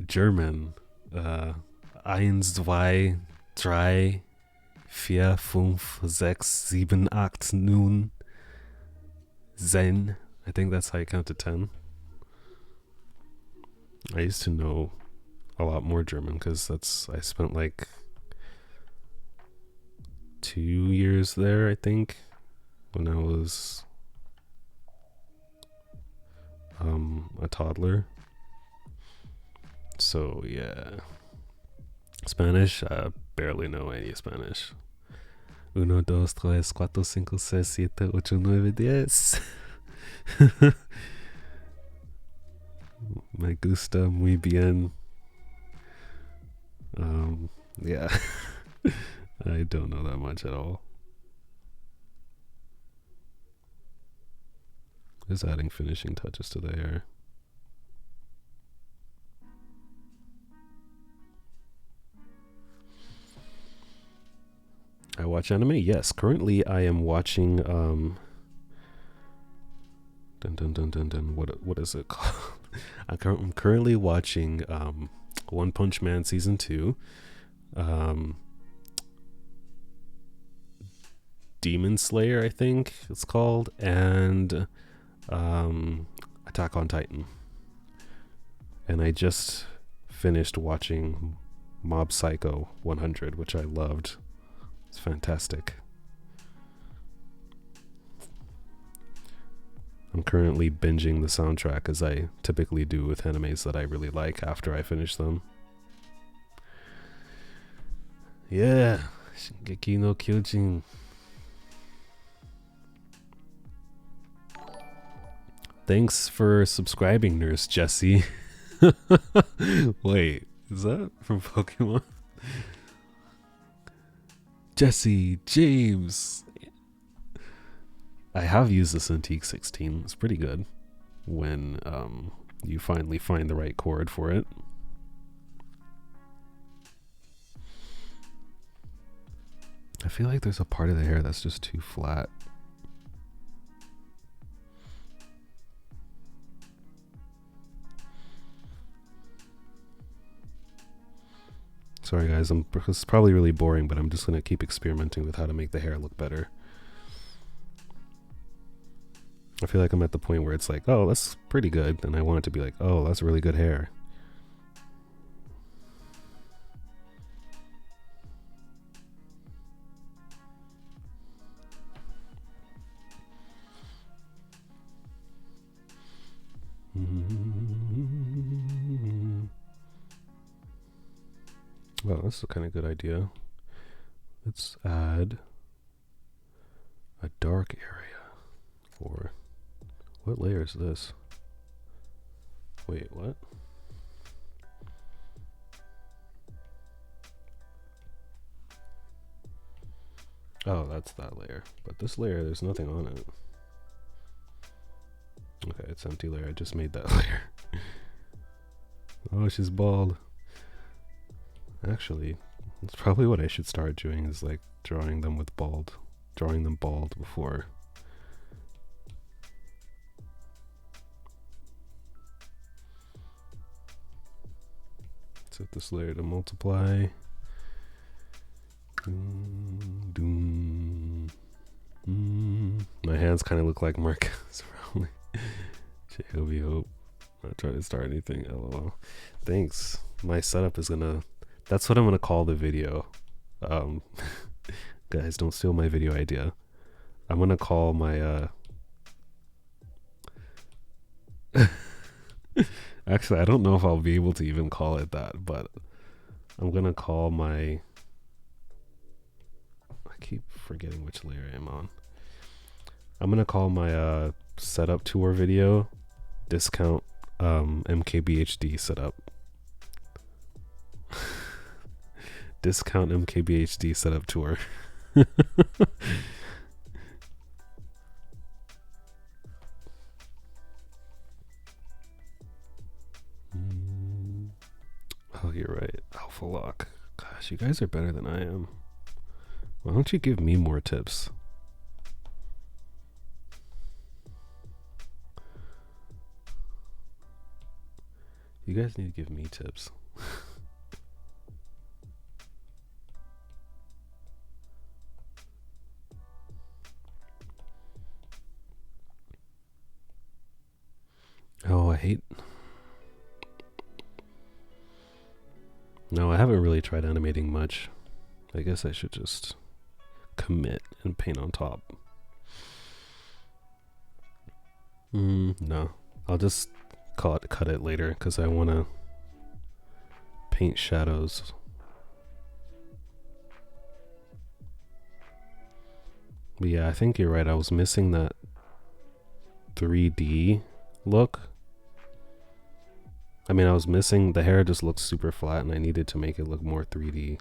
German. 1, 2, 3, 4, 5, 6, 7, 8, 9, 10. I think that's how you count to 10. I used to know a lot more German because I spent like 2 years there, I think, when I was a toddler. So yeah, Spanish, I barely know any Spanish. 1, 2, 3, 4, 5, 6, 7, 8, 9, 10. Me gusta muy bien. Yeah. I don't know that much at all. Just adding finishing touches to the hair. I watch anime? Yes. Currently I am watching what is it called? I'm currently watching One Punch Man season 2. Demon Slayer, I think it's called, and Attack on Titan. And I just finished watching Mob Psycho 100, which I loved. It's fantastic. I'm currently binging the soundtrack, as I typically do with animes that I really like after I finish them. Yeah, Shingeki no Kyojin. Thanks for subscribing, Nurse Jessie. Wait, is that from Pokemon? Jesse James. I have used this Cintiq 16. It's pretty good when you finally find the right cord for it. I feel like there's a part of the hair that's just too flat. Sorry guys, this is probably really boring, but I'm just going to keep experimenting with how to make the hair look better. I feel like I'm at the point where it's like, oh, that's pretty good, and I want it to be like, oh, that's really good hair. Well, that's a kind of good idea. Let's add a dark area for, what layer is this? Wait, what? Oh, that's that layer. But this layer, there's nothing on it. Okay, it's empty layer. I just made that layer. Oh, she's bald. Actually, that's probably what I should start doing, is like drawing them bald before. Set this layer to multiply. My hands kind of look like Marcus Rowley. JWJ hope. Not trying to start anything. LOL. Thanks. My setup is gonna. That's what I'm gonna call the video. Guys, don't steal my video idea. I'm gonna call my. Actually, I don't know if I'll be able to even call it that, but I'm gonna call my. I keep forgetting which layer I'm on. I'm gonna call my setup tour video discount MKBHD setup. Discount MKBHD setup tour. Oh, you're right. Alpha lock. Gosh, you guys are better than I am. Why don't you give me more tips? You guys need to give me tips. Oh, I hate... No, I haven't really tried animating much. I guess I should just commit and paint on top. No, I'll just cut it later because I want to paint shadows. But yeah, I think you're right. I was missing that 3D look. I mean, I was missing, the hair just looks super flat and I needed to make it look more 3D.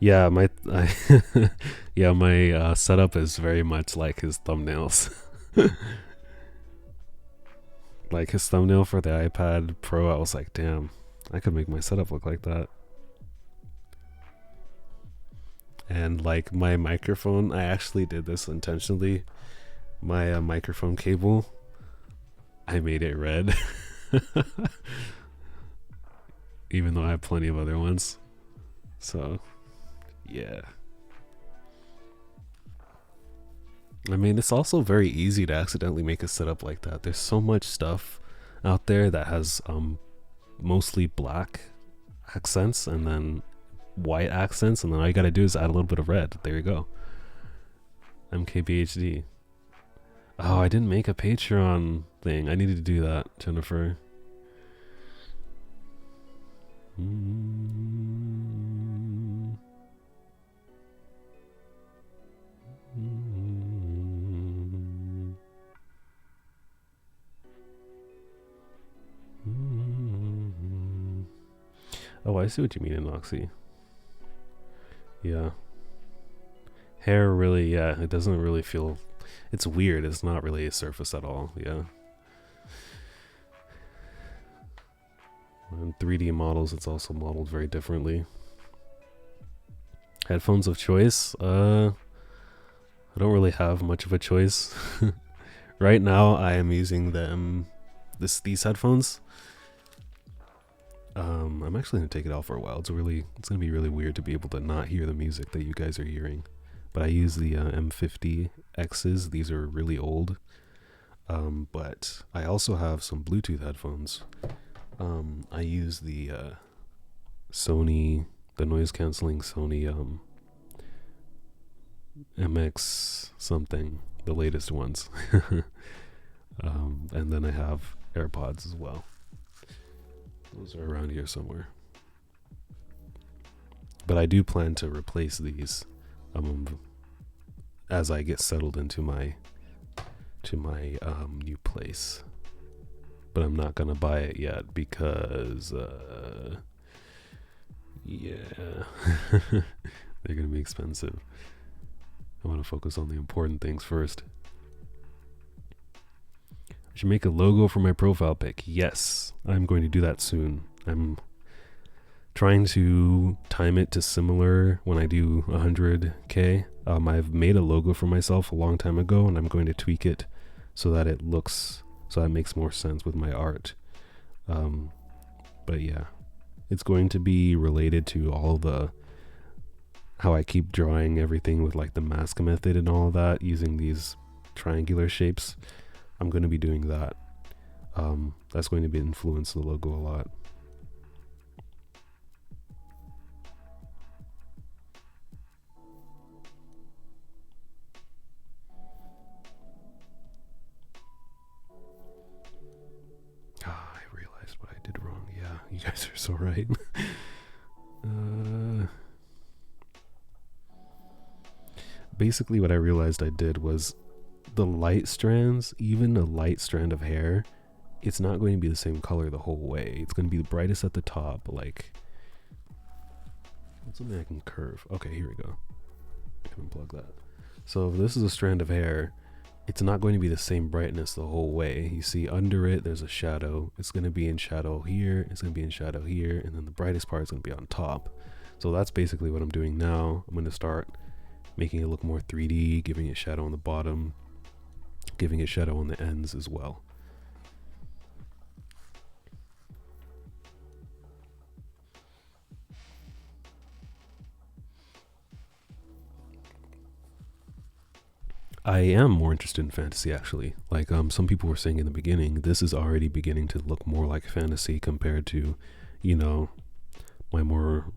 Yeah, my setup is very much like his thumbnails. Like his thumbnail for the iPad Pro, I was like, damn, I could make my setup look like that. And like my microphone, I actually did this intentionally. My microphone cable, I made it red. Even though I have plenty of other ones. So, yeah. I mean, it's also very easy to accidentally make a setup like that. There's so much stuff out there that has mostly black accents and then white accents, and then all you gotta do is add a little bit of red. There you go. MKBHD. Oh, I didn't make a Patreon thing. I needed to do that, Jennifer. Oh, I see what you mean, Inoxy. Yeah. Hair really, yeah, it doesn't really feel... It's weird. It's not really a surface at all. Yeah. And 3D models, it's also modeled very differently. Headphones of choice? I don't really have much of a choice. Right now, I am using these headphones. I'm actually gonna take it out for a while. It's gonna be really weird to be able to not hear the music that you guys are hearing. But I use the M50Xs. These are really old. But I also have some Bluetooth headphones. I use the Sony, the noise canceling Sony MX something, the latest ones. And then I have AirPods as well. Those are around here somewhere. But I do plan to replace these as I get settled into my new place. But I'm not gonna buy it yet because yeah, they're gonna be expensive. I want to focus on the important things first. I should make a logo for my profile pic. Yes, I'm going to do that soon. I'm trying to time it to similar when I do 100K. I've made a logo for myself a long time ago, and I'm going to tweak it so that it makes more sense with my art. But yeah, it's going to be related to all how I keep drawing everything with like the mask method and all of that, using these triangular shapes. I'm going to be doing that. That's going to be influence the logo a lot. I realized what I did wrong. Yeah, you guys are so right. Basically what I realized I did was the light strands, even a light strand of hair, it's not going to be the same color the whole way. It's going to be the brightest at the top. Like, what's something I can curve? Okay, here we go. I can unplug that. So if this is a strand of hair, it's not going to be the same brightness the whole way. You see under it, there's a shadow. It's going to be in shadow here. It's going to be in shadow here. And then the brightest part is going to be on top. So that's basically what I'm doing now. I'm going to start making it look more 3D, giving it shadow on the bottom, giving it shadow on the ends as well. I am more interested in fantasy, actually. Like some people were saying in the beginning, this is already beginning to look more like fantasy compared to, my more,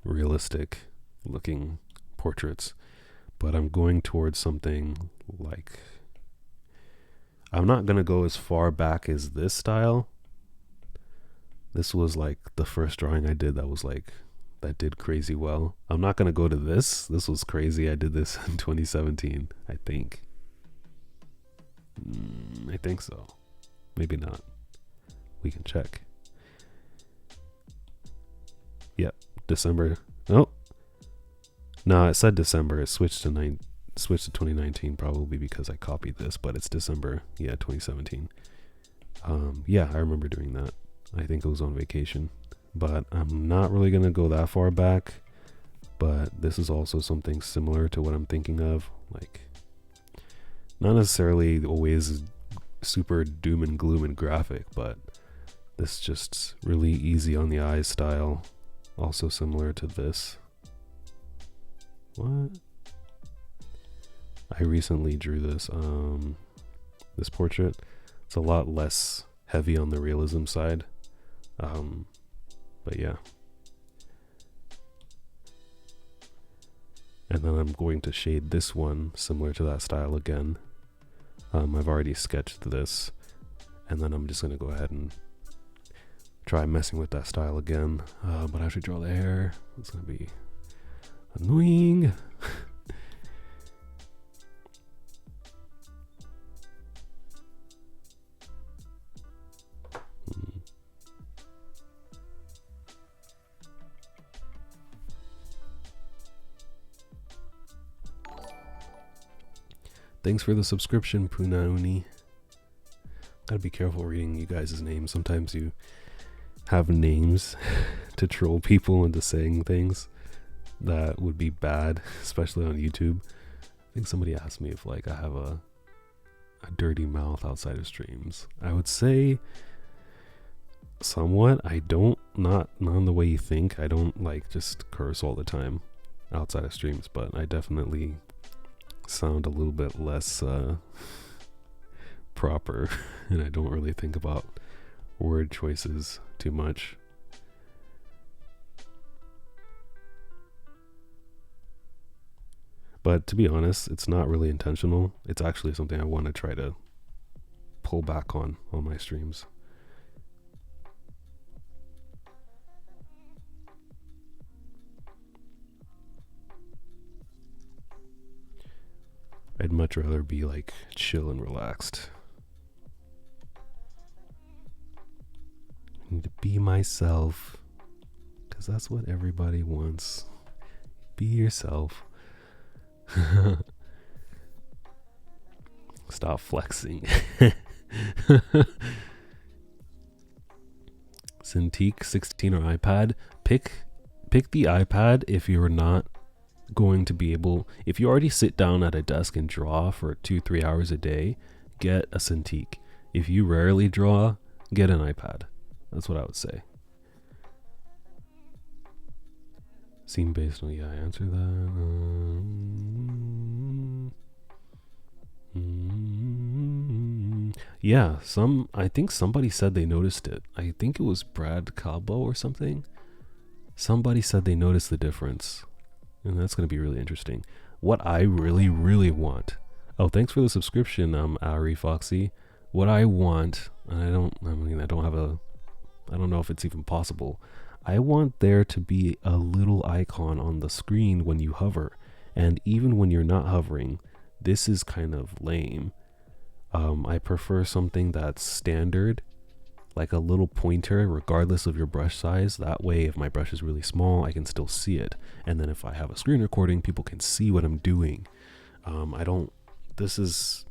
realistic looking portraits. But I'm going towards something like, I'm not going to go as far back as this style. This was like the first drawing I did that did crazy well. I'm not going to go to this. This was crazy. I did this in 2017, I think. I think so. Maybe not. We can check. Yep, December. Oh. No, it said December. It switched to 2019 probably because I copied this, but it's December. Yeah, 2017. Yeah, I remember doing that. I think it was on vacation. But I'm not really going to go that far back. But this is also something similar to what I'm thinking of. Like, not necessarily always super doom and gloom and graphic, but this just really easy on the eyes style. Also similar to this. What? I recently drew this this portrait. It's a lot less heavy on the realism side. But yeah. And then I'm going to shade this one similar to that style again. I've already sketched this, and then I'm just going to go ahead and try messing with that style again. But I have to draw the hair. It's going to be annoying. Thanks for the subscription, Punauni. Gotta be careful reading you guys' names. Sometimes you have names to troll people into saying things that would be bad, especially on YouTube. I think somebody asked me if like I have a dirty mouth outside of streams. I would say somewhat. I don't, not in the way you think. I don't like just curse all the time outside of streams, but I definitely sound a little bit less proper, and I don't really think about word choices too much. But to be honest, it's not really intentional. It's actually something I want to try to pull back on my streams. I'd much rather be like chill and relaxed. I need to be myself, because that's what everybody wants. Be yourself. Stop flexing. Cintiq 16 or iPad. Pick the iPad if you're not going to be able, if you already sit down at a desk and draw for 2-3 hours a day, get a Cintiq. If you rarely draw, get an iPad. That's what I would say. Scene based on, yeah, I answered that. Yeah, I think somebody said they noticed it. I think it was Brad Calbo or something. Somebody said they noticed the difference. And that's going to be really interesting. What I really, really want. Oh, thanks for the subscription, Ari Foxy. What I want, and I don't know if it's even possible. I want there to be a little icon on the screen when you hover. And even when you're not hovering, this is kind of lame. I prefer something that's standard, like a little pointer regardless of your brush size. That way, if my brush is really small, I can still see it. And then if I have a screen recording, people can see what I'm doing. This is,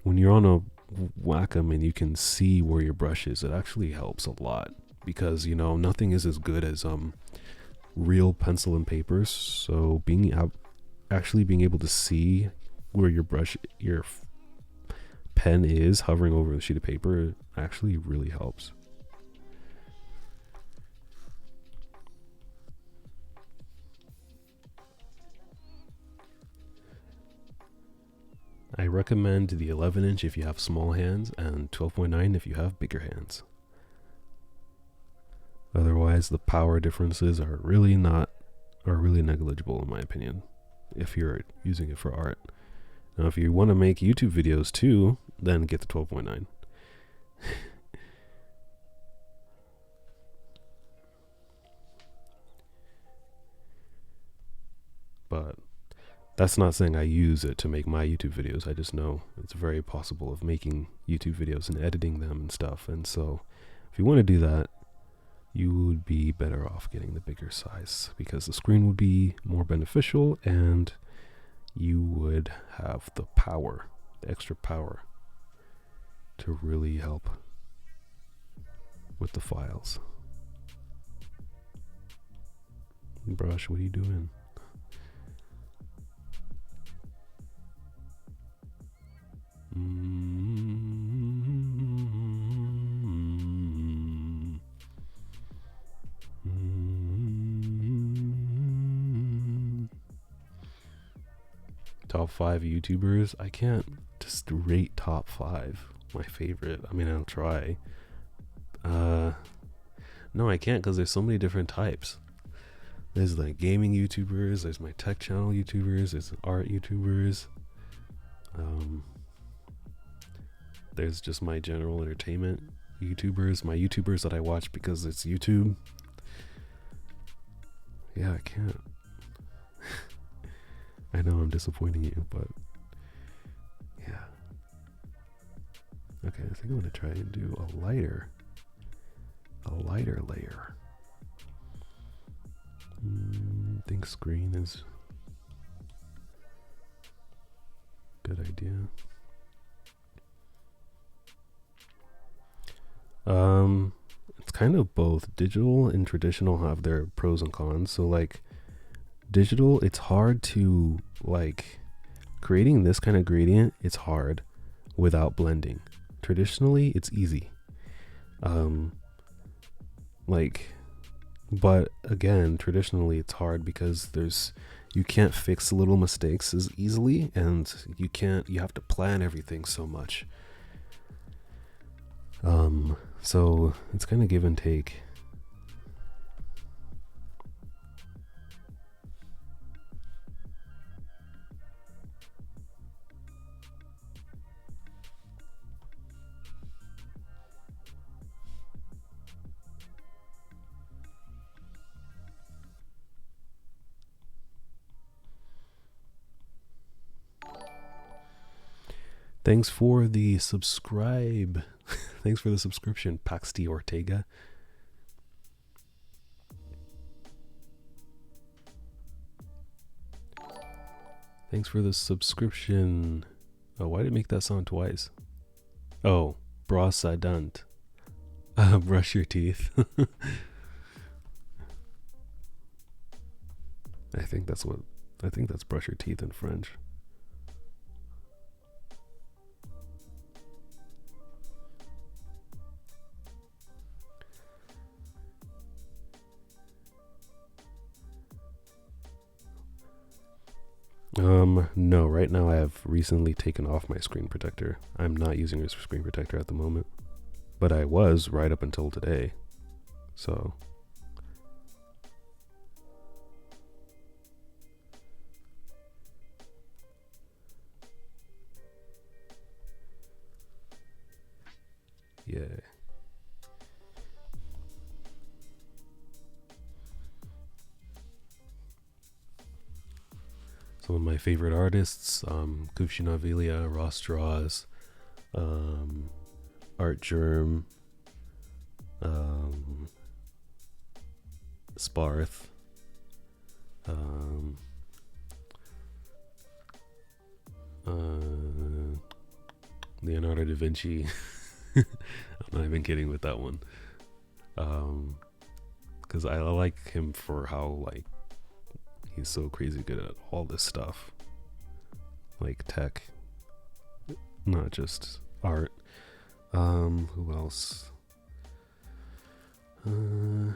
when you're on a Wacom and you can see where your brush is, it actually helps a lot, because nothing is as good as real pencil and papers. So actually being able to see where your pen is hovering over the sheet of paper actually really helps. I recommend the 11-inch if you have small hands, and 12.9 if you have bigger hands. Otherwise, the power differences are really negligible in my opinion if you're using it for art. Now, if you want to make YouTube videos too, then get the 12.9. But that's not saying I use it to make my YouTube videos. I just know it's very possible of making YouTube videos and editing them and stuff. And so if you want to do that, you would be better off getting the bigger size, because the screen would be more beneficial and you would have the power, the extra power to really help with the files. Brush, what are you doing? Top 5 YouTubers. I can't just rate top 5 my favorite. I mean, I'll try. No, I can't, because there's so many different types. There's like gaming YouTubers, there's my tech channel YouTubers, there's art YouTubers. There's just my general entertainment YouTubers, my YouTubers that I watch because it's YouTube. Yeah, I can't. I know I'm disappointing you, but yeah. Okay, I think I'm gonna try and do a lighter layer. I think screen is a good idea. It's kind of both. Digital and traditional have their pros and cons. So like digital, it's hard to like creating this kind of gradient. It's hard without blending. Traditionally, it's easy. But again, traditionally it's hard because you can't fix little mistakes as easily, and you have to plan everything so much. So it's kind of give and take. Thanks for the subscribe. Thanks for the subscription, Paxti Ortega. Thanks for the subscription. Oh, why did it make that sound twice? Oh, brosadant. Brush your teeth. I think that's brush your teeth in French. No, right now I have recently taken off my screen protector. I'm not using a screen protector at the moment, but I was right up until today. So yeah. Some of my favorite artists, Kufshinavilia, Ross Draws, Art Germ, Sparth, Leonardo da Vinci. I'm not even kidding with that one. Because I like him for how like he's so crazy good at all this stuff, like tech, not just art. Who else? I'm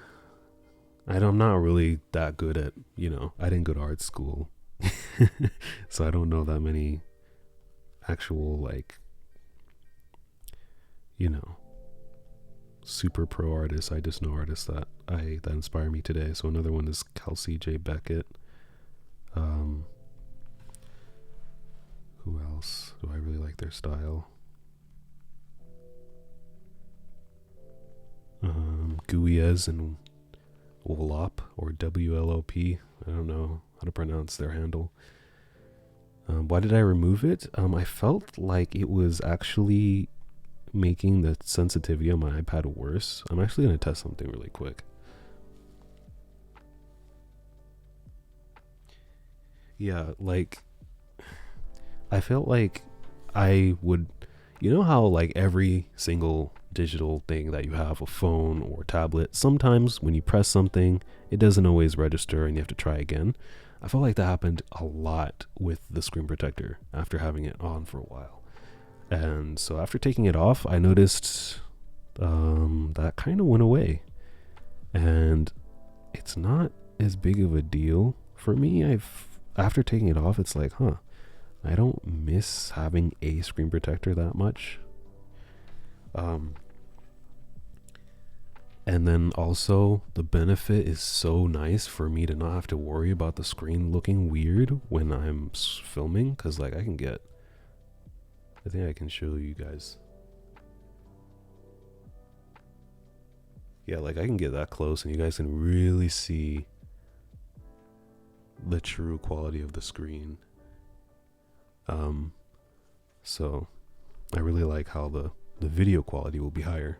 not really that good at, I didn't go to art school, so I don't know that many actual like, super pro artists. I just know artists that inspire me today. So another one is Kelsey J. Beckett. Who else do I really like their style? Guiez and Wolop, or WLOP. I don't know how to pronounce their handle. Why did I remove it? I felt like it was actually making the sensitivity on my iPad worse. I'm actually going to test something really quick. Yeah, like I felt like I would, how like every single digital thing that you have, a phone or tablet, sometimes when you press something, it doesn't always register and you have to try again. I felt like that happened a lot with the screen protector after having it on for a while. And so after taking it off, I noticed that kind of went away. And it's not as big of a deal for me. After taking it off, it's like, I don't miss having a screen protector that much. And then also the benefit is so nice for me to not have to worry about the screen looking weird when I'm filming, because like I think I can show you guys. Yeah, like I can get that close and you guys can really see the true quality of the screen. So I really like how the video quality will be higher.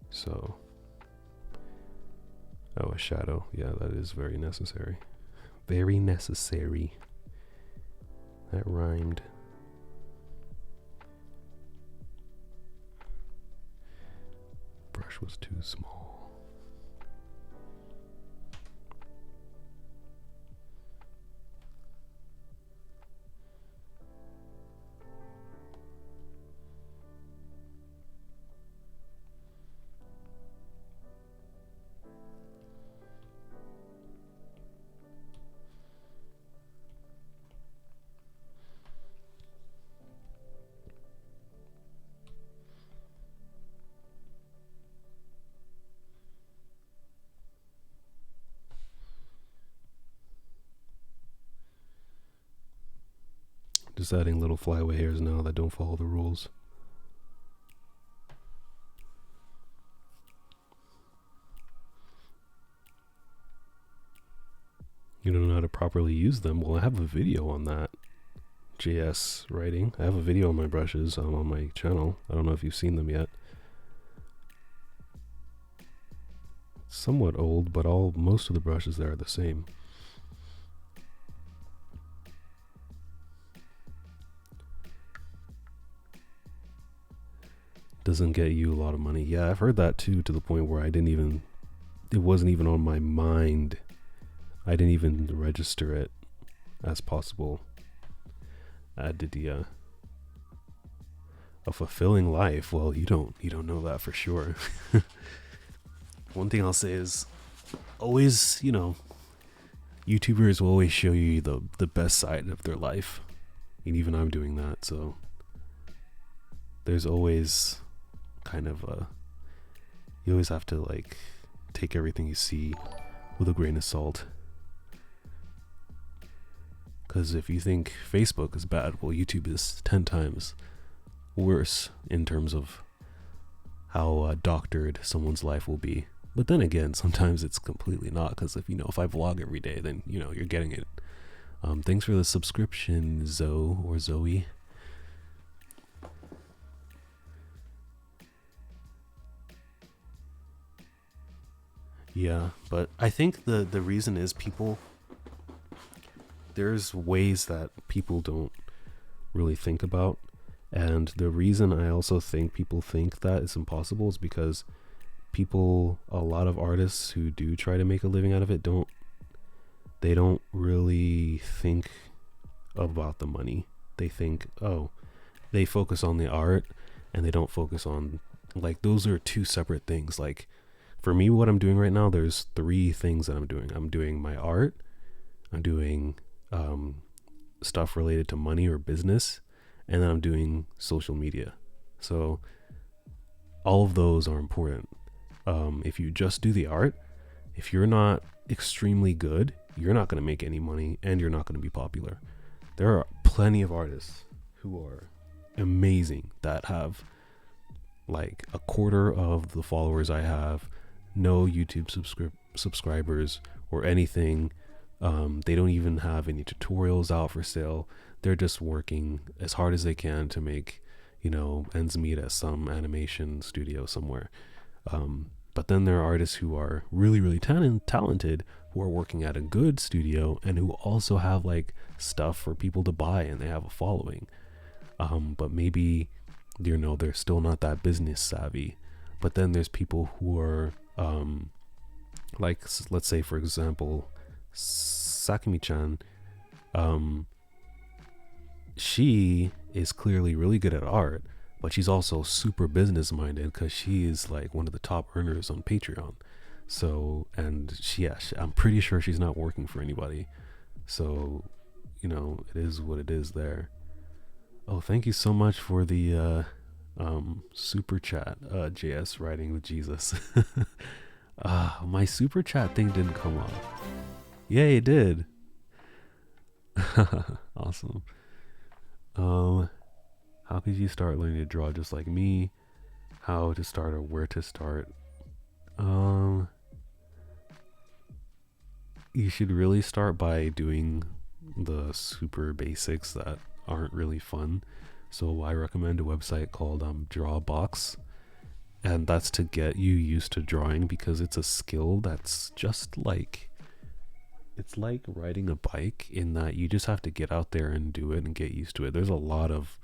So, oh, a shadow. Yeah, that is very necessary. Very necessary. That rhymed. Brush was too small. Just adding little flyaway hairs now that don't follow the rules. You don't know how to properly use them. Well, I have a video on that. JS writing. I have a video on my brushes on my channel. I don't know if you've seen them yet. It's somewhat old, but most of the brushes there are the same. Doesn't get you a lot of money. Yeah, I've heard that too, to the point where it wasn't even on my mind. I didn't even register it as possible. Add to a fulfilling life. Well, you don't know that for sure. One thing I'll say is always, YouTubers will always show you the best side of their life. And even I'm doing that, so there's always kind of you always have to like take everything you see with a grain of salt. Because if you think Facebook is bad, well, YouTube is 10 times worse in terms of how doctored someone's life will be. But then again, sometimes it's completely not, because if I vlog every day, then you're getting it. Thanks for the subscription, Zoe. Yeah, but I think the reason is there's ways that people don't really think about, and the reason I also think people think that it's impossible is because a lot of artists who do try to make a living out of it don't really think about the money. They think, they focus on the art and they don't focus on, like, those are two separate things. Like, for me, what I'm doing right now, there's 3 things that I'm doing. I'm doing my art, I'm doing stuff related to money or business, and then I'm doing social media. So all of those are important. If you just do the art, if you're not extremely good, you're not going to make any money and you're not going to be popular. There are plenty of artists who are amazing that have like a quarter of the followers I have, no YouTube subscribers or anything. They don't even have any tutorials out for sale. They're just working as hard as they can to make, ends meet at some animation studio somewhere. But then there are artists who are really, really talented, who are working at a good studio and who also have like stuff for people to buy and they have a following. But maybe, they're still not that business savvy. But then there's people who are, like, let's say, for example, Sakimi-chan, she is clearly really good at art, but she's also super business minded because she is like one of the top earners on Patreon. So, and I'm pretty sure she's not working for anybody. So, it is what it is there. Oh, thank you so much for the super chat, JS writing with Jesus. My super chat thing didn't come up. Yay, it did. Awesome. How could you start learning to draw just like me? How to start or where to start? You should really start by doing the super basics that aren't really fun. So I recommend a website called Drawbox, and that's to get you used to drawing, because it's a skill that's just like, it's like riding a bike in that you just have to get out there and do it and get used to it. There's a lot of,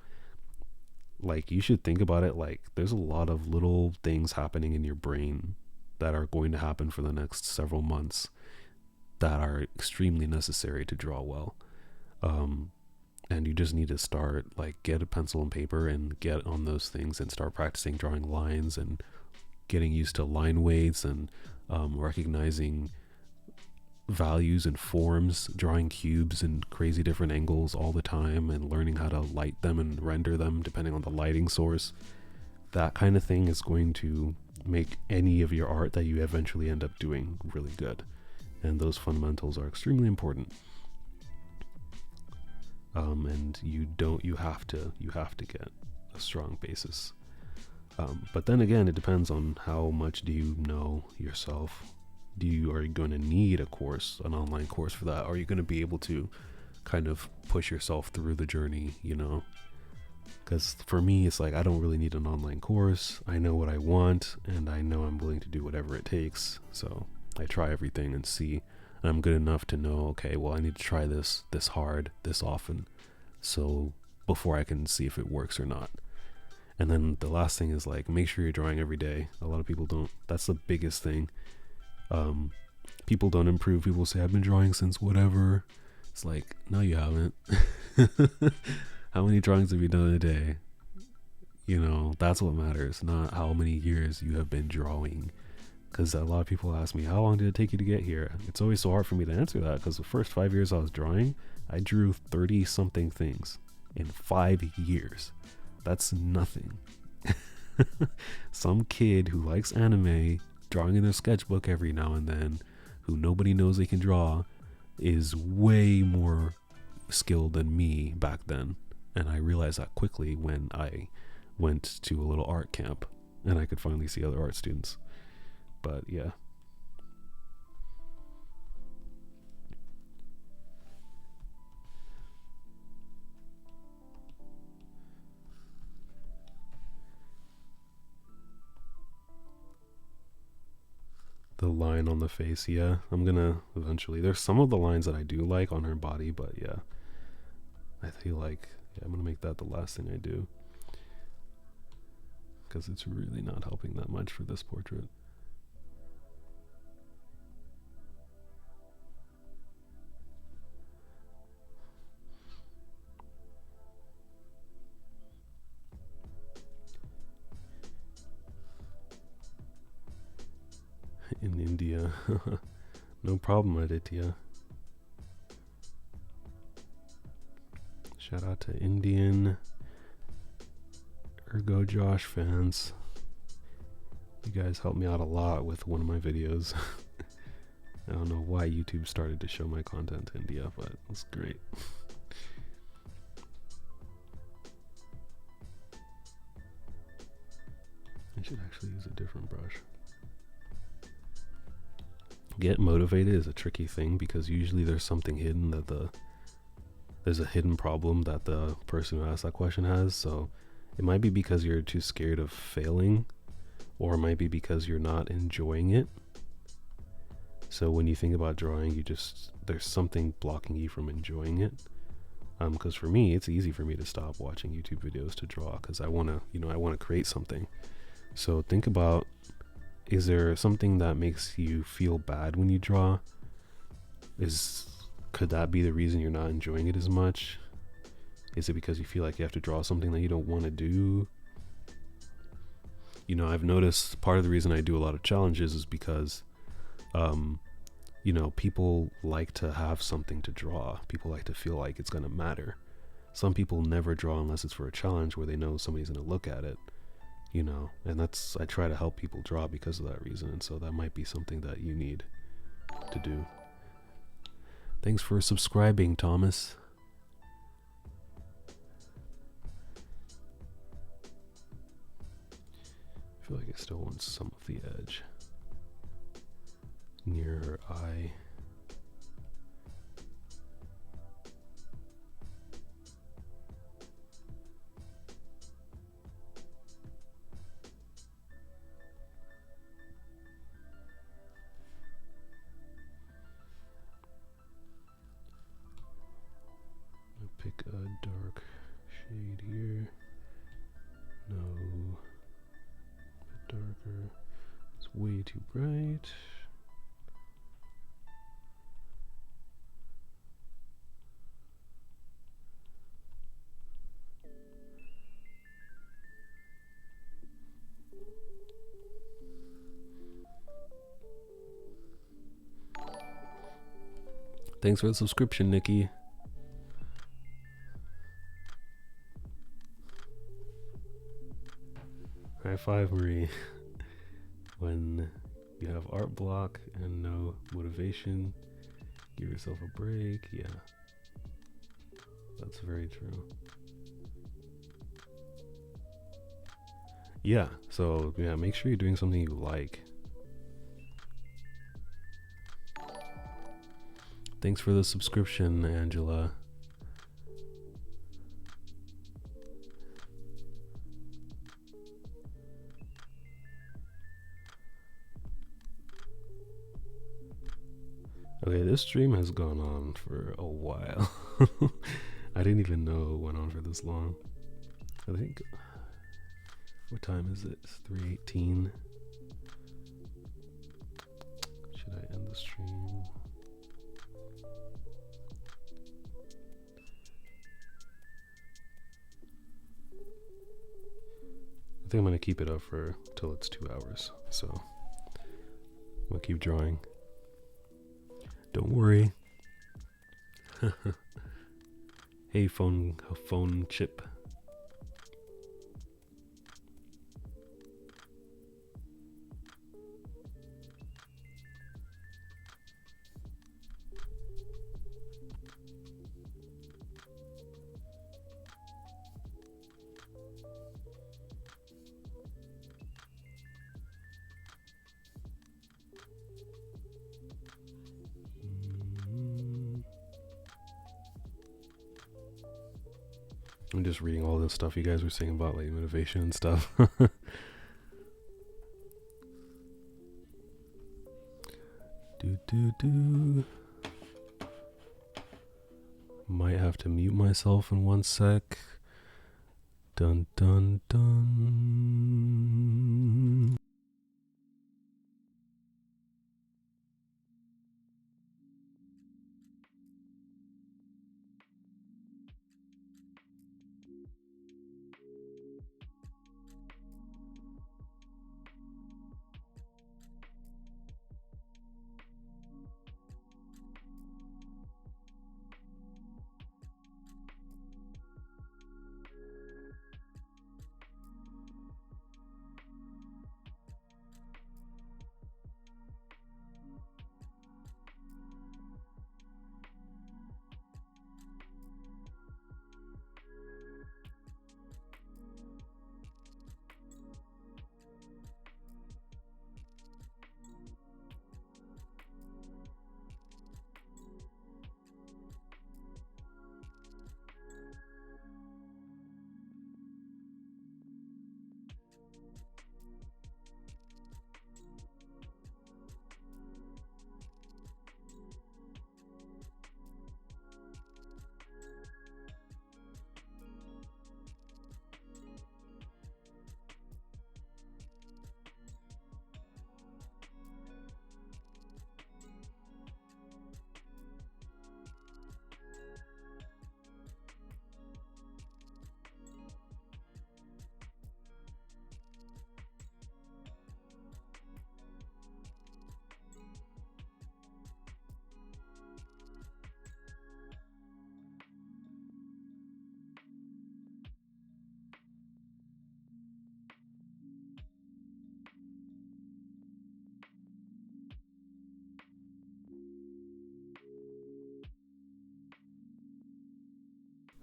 like, you should think about it like there's a lot of little things happening in your brain that are going to happen for the next several months that are extremely necessary to draw well. And you just need to start, like, get a pencil and paper and get on those things and start practicing drawing lines and getting used to line weights and recognizing values and forms, drawing cubes in crazy different angles all the time, and learning how to light them and render them depending on the lighting source. That kind of thing is going to make any of your art that you eventually end up doing really good. And those fundamentals are extremely important. And you have to get a strong basis. But then again, it depends on how much do you know yourself. Are you going to need a course, an online course for that? Are you going to be able to kind of push yourself through the journey, you know? Because for me, it's like, I don't really need an online course. I know what I want, and I know I'm willing to do whatever it takes. So I try everything and see. And I'm good enough to know, okay, well, I need to try this hard, this often, so before I can see if it works or not. And then the last thing is, like, make sure you're drawing every day. A lot of people don't. That's the biggest thing. People don't improve. People say, I've been drawing since whatever. It's like, no, you haven't. How many drawings have you done in a day? You know, that's what matters, not how many years you have been drawing. Because a lot of people ask me, how long did it take you to get here? It's always so hard for me to answer that, because the first 5 years I was drawing, I drew 30 something things in 5 years. That's nothing. Some kid who likes anime, drawing in their sketchbook every now and then, who nobody knows they can draw, is way more skilled than me back then. And I realized that quickly when I went to a little art camp and I could finally see other art students. But yeah. The line on the face, yeah. I'm gonna eventually. There's some of the lines that I do like on her body, but yeah. I feel like, yeah, I'm gonna make that the last thing I do, because it's really not helping that much for this portrait. In India. No problem, Aditya. Shout out to Indian Ergo Josh fans. You guys helped me out a lot with one of my videos. I don't know why YouTube started to show my content to India, but it was great. I should actually use a different brush. Get motivated is a tricky thing, because usually there's something hidden that there's a hidden problem that the person who asked that question has. So it might be because you're too scared of failing, or it might be because you're not enjoying it. So when you think about drawing, there's something blocking you from enjoying it. Because for me, it's easy for me to stop watching YouTube videos to draw, because I want to create something. So think about, is there something that makes you feel bad when you draw? Could that be the reason you're not enjoying it as much? Is it because you feel like you have to draw something that you don't want to do? You know, I've noticed part of the reason I do a lot of challenges is because, people like to have something to draw. People like to feel like it's going to matter. some people never draw unless it's for a challenge where they know somebody's going to look at it, you know, and that's, I try to help people draw because of that reason. And so that might be something that you need to do. Thanks for subscribing, Thomas. I feel like I still want some of the edge near her eye. Pick a dark shade here. No, a bit darker. It's way too bright. Thanks for the subscription, Nikki. High five, Marie. When you have art block and no motivation, give yourself a break. Yeah, that's very true. Yeah, so yeah, make sure you're doing something you like. Thanks for the subscription, Angela. Okay, this stream has gone on for a while. I didn't even know it went on for this long. I think, what time is it? It's 3:18. Should I end the stream? I think I'm gonna keep it up for till it's 2 hours. So I'm gonna keep drawing. Don't worry. Hey, phone chip. I'm just reading all this stuff you guys were saying about like motivation and stuff. Might have to mute myself in 1 sec. Dun dun dun.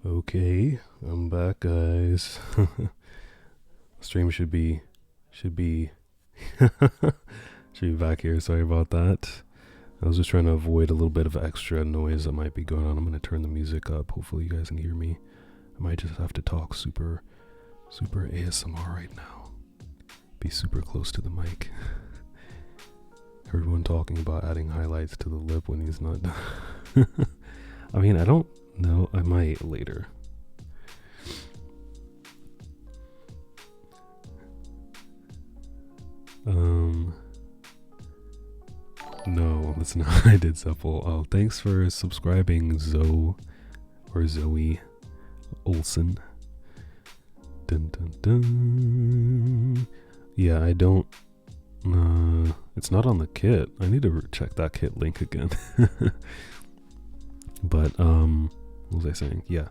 Okay, I'm back, guys. Stream should be should be back here. Sorry about that. I was just trying to avoid a little bit of extra noise that might be going on. I'm gonna turn the music up. Hopefully you guys can hear me. I might just have to talk super ASMR right now. Be super close to the mic. Everyone talking about adding highlights to the lip when he's not done. I mean, I don't know. I might later. No, that's not. I did supple. Oh, thanks for subscribing, Zoe Olsen. Dun dun dun. Yeah, I don't. It's not on the kit. I need to check that kit link again. But what was I saying? Yeah,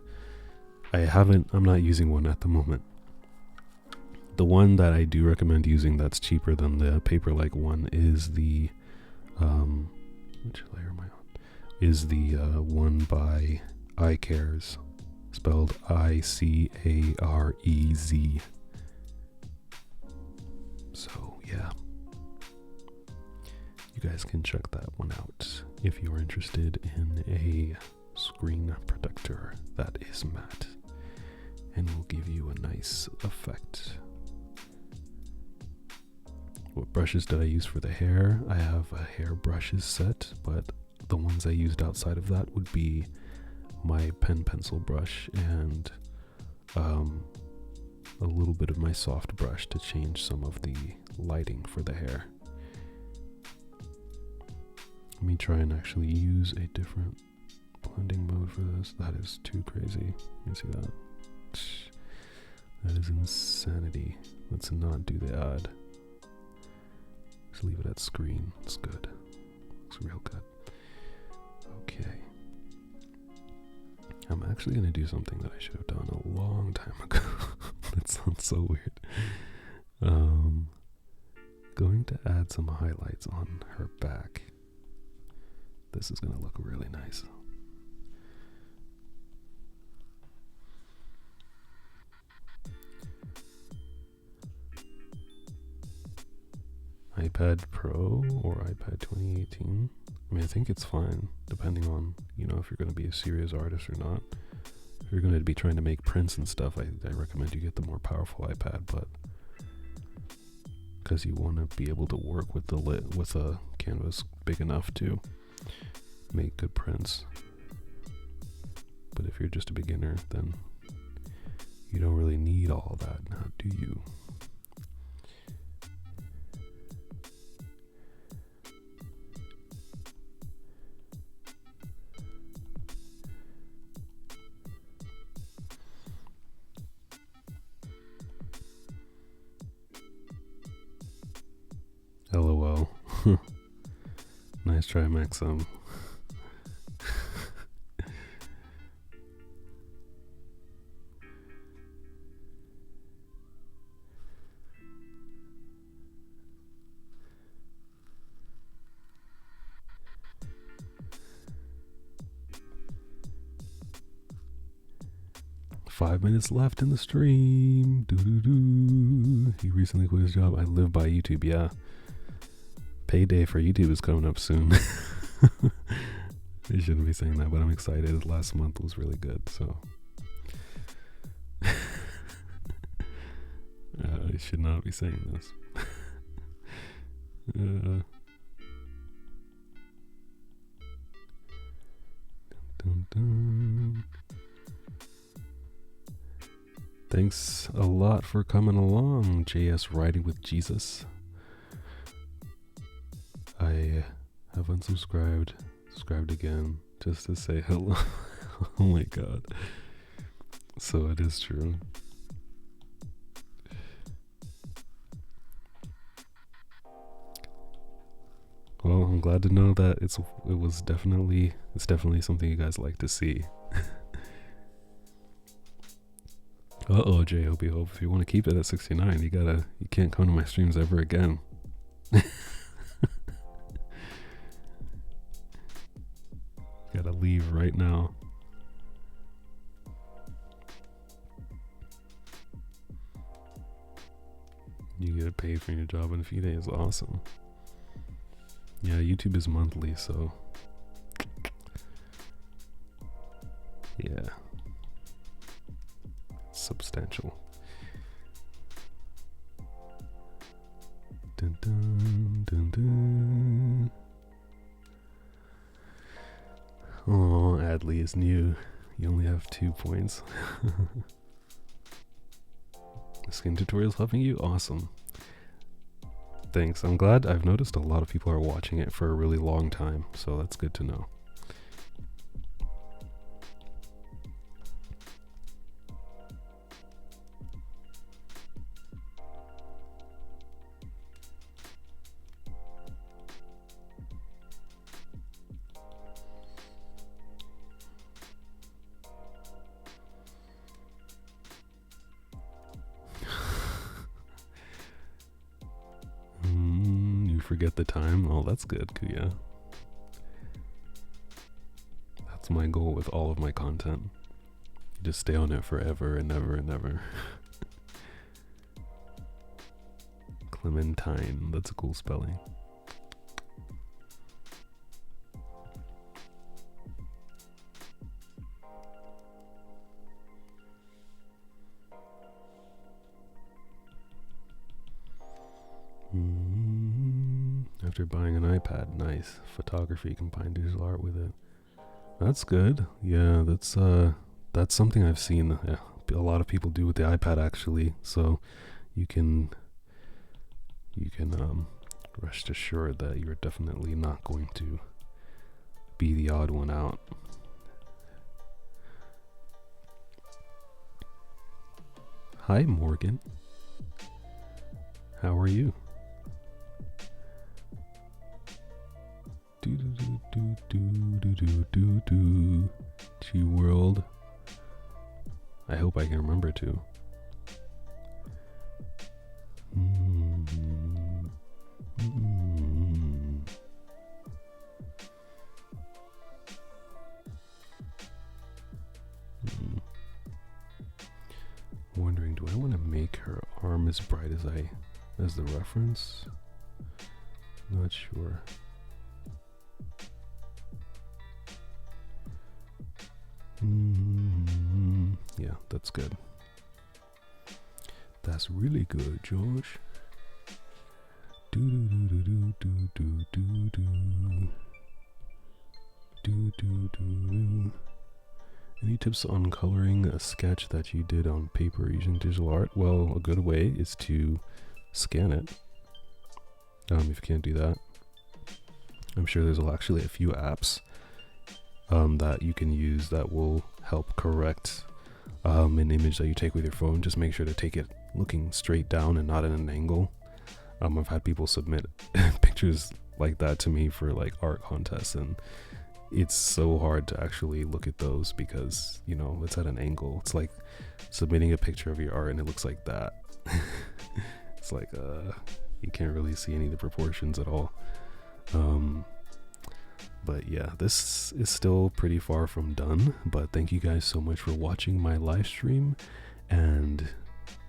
I'm not using one at the moment. The one that I do recommend using that's cheaper than the paper-like one is the which layer am I on? Is the one by iCares, spelled ICAREZ. So yeah, you guys can check that one out if you are interested in a screen protector that is matte and will give you a nice effect. What brushes did I use for the hair? I have a hair brushes set, but the ones I used outside of that would be my pen pencil brush and a little bit of my soft brush to change some of the lighting for the hair. Let me try and actually use a different blending mode for this. That is too crazy. Let me see that. That is insanity. Let's not do the ad. Just leave it at screen. It's good. Looks real good. Okay. I'm actually going to do something that I should have done a long time ago. That sounds so weird. Going to add some highlights on her back. This is going to look really nice. iPad Pro or iPad 2018? I mean, I think it's fine, depending on, if you're going to be a serious artist or not. If you're going to be trying to make prints and stuff, I recommend you get the more powerful iPad, but because you want to be able to work with with a canvas big enough to make good prints. But if you're just a beginner, then you don't really need all that, now do you? LOL. Nice try, Maxim. Five minutes left in the stream. Doo-doo-doo. He recently quit his job. I live by YouTube, yeah. Payday for YouTube is coming up soon. I shouldn't be saying that, but I'm excited. Last month was really good, so. I should not be saying this. Dun, dun. Thanks a lot for coming along, JS Riding with Jesus. I have unsubscribed, subscribed again, just to say hello. Oh my god. So it is true. Well, I'm glad to know that it's definitely something you guys like to see. Uh-oh, JHopey Hope. If you want to keep it at 69, you can't come to my streams ever again. Gotta leave right now. You get paid for your job in a few days. Awesome. Yeah, YouTube is monthly, so yeah, it's substantial. Dun, dun, dun, dun. Oh, Adley is new. You only have 2 points. Skin tutorials helping you? Awesome. Thanks. I'm glad. I've noticed a lot of people are watching it for a really long time, so that's good to know. Forget the time. Oh, that's good, Kuya. That's my goal with all of my content. Just stay on it forever and ever and ever. Clementine. That's a cool spelling. After buying an iPad, nice. Photography, combine digital art with it. That's good. Yeah, that's something I've seen a lot of people do with the iPad actually. So you can rest assured that you're definitely not going to be the odd one out. Hi, Morgan. How are you? Do do do do do do do do. G World. I hope I can remember to. Wondering, do I want to make her arm as bright as the reference? Not sure. Yeah, that's good. That's really good, Josh. Do do do do do do do do do do do. Any tips on coloring a sketch that you did on paper using digital art? Well, a good way is to scan it. If you can't do that, I'm sure there's actually a few apps that you can use that will help correct an image that you take with your phone. Just make sure to take it looking straight down and not at an angle. I've had people submit pictures like that to me for like art contests, and it's so hard to actually look at those because, you know, it's at an angle. It's like submitting a picture of your art and it looks like that. It's like you can't really see any of the proportions at all. But yeah, this is still pretty far from done, but thank you guys so much for watching my live stream, and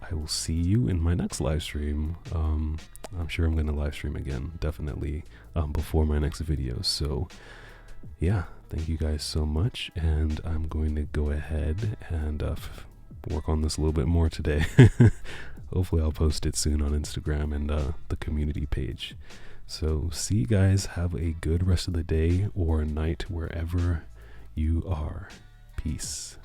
I will see you in my next live stream. I'm sure I'm going to live stream again, definitely, before my next video. So yeah, thank you guys so much, and I'm going to go ahead and work on this a little bit more today. Hopefully I'll post it soon on Instagram and the community page. So see you guys. Have a good rest of the day or night wherever you are. Peace.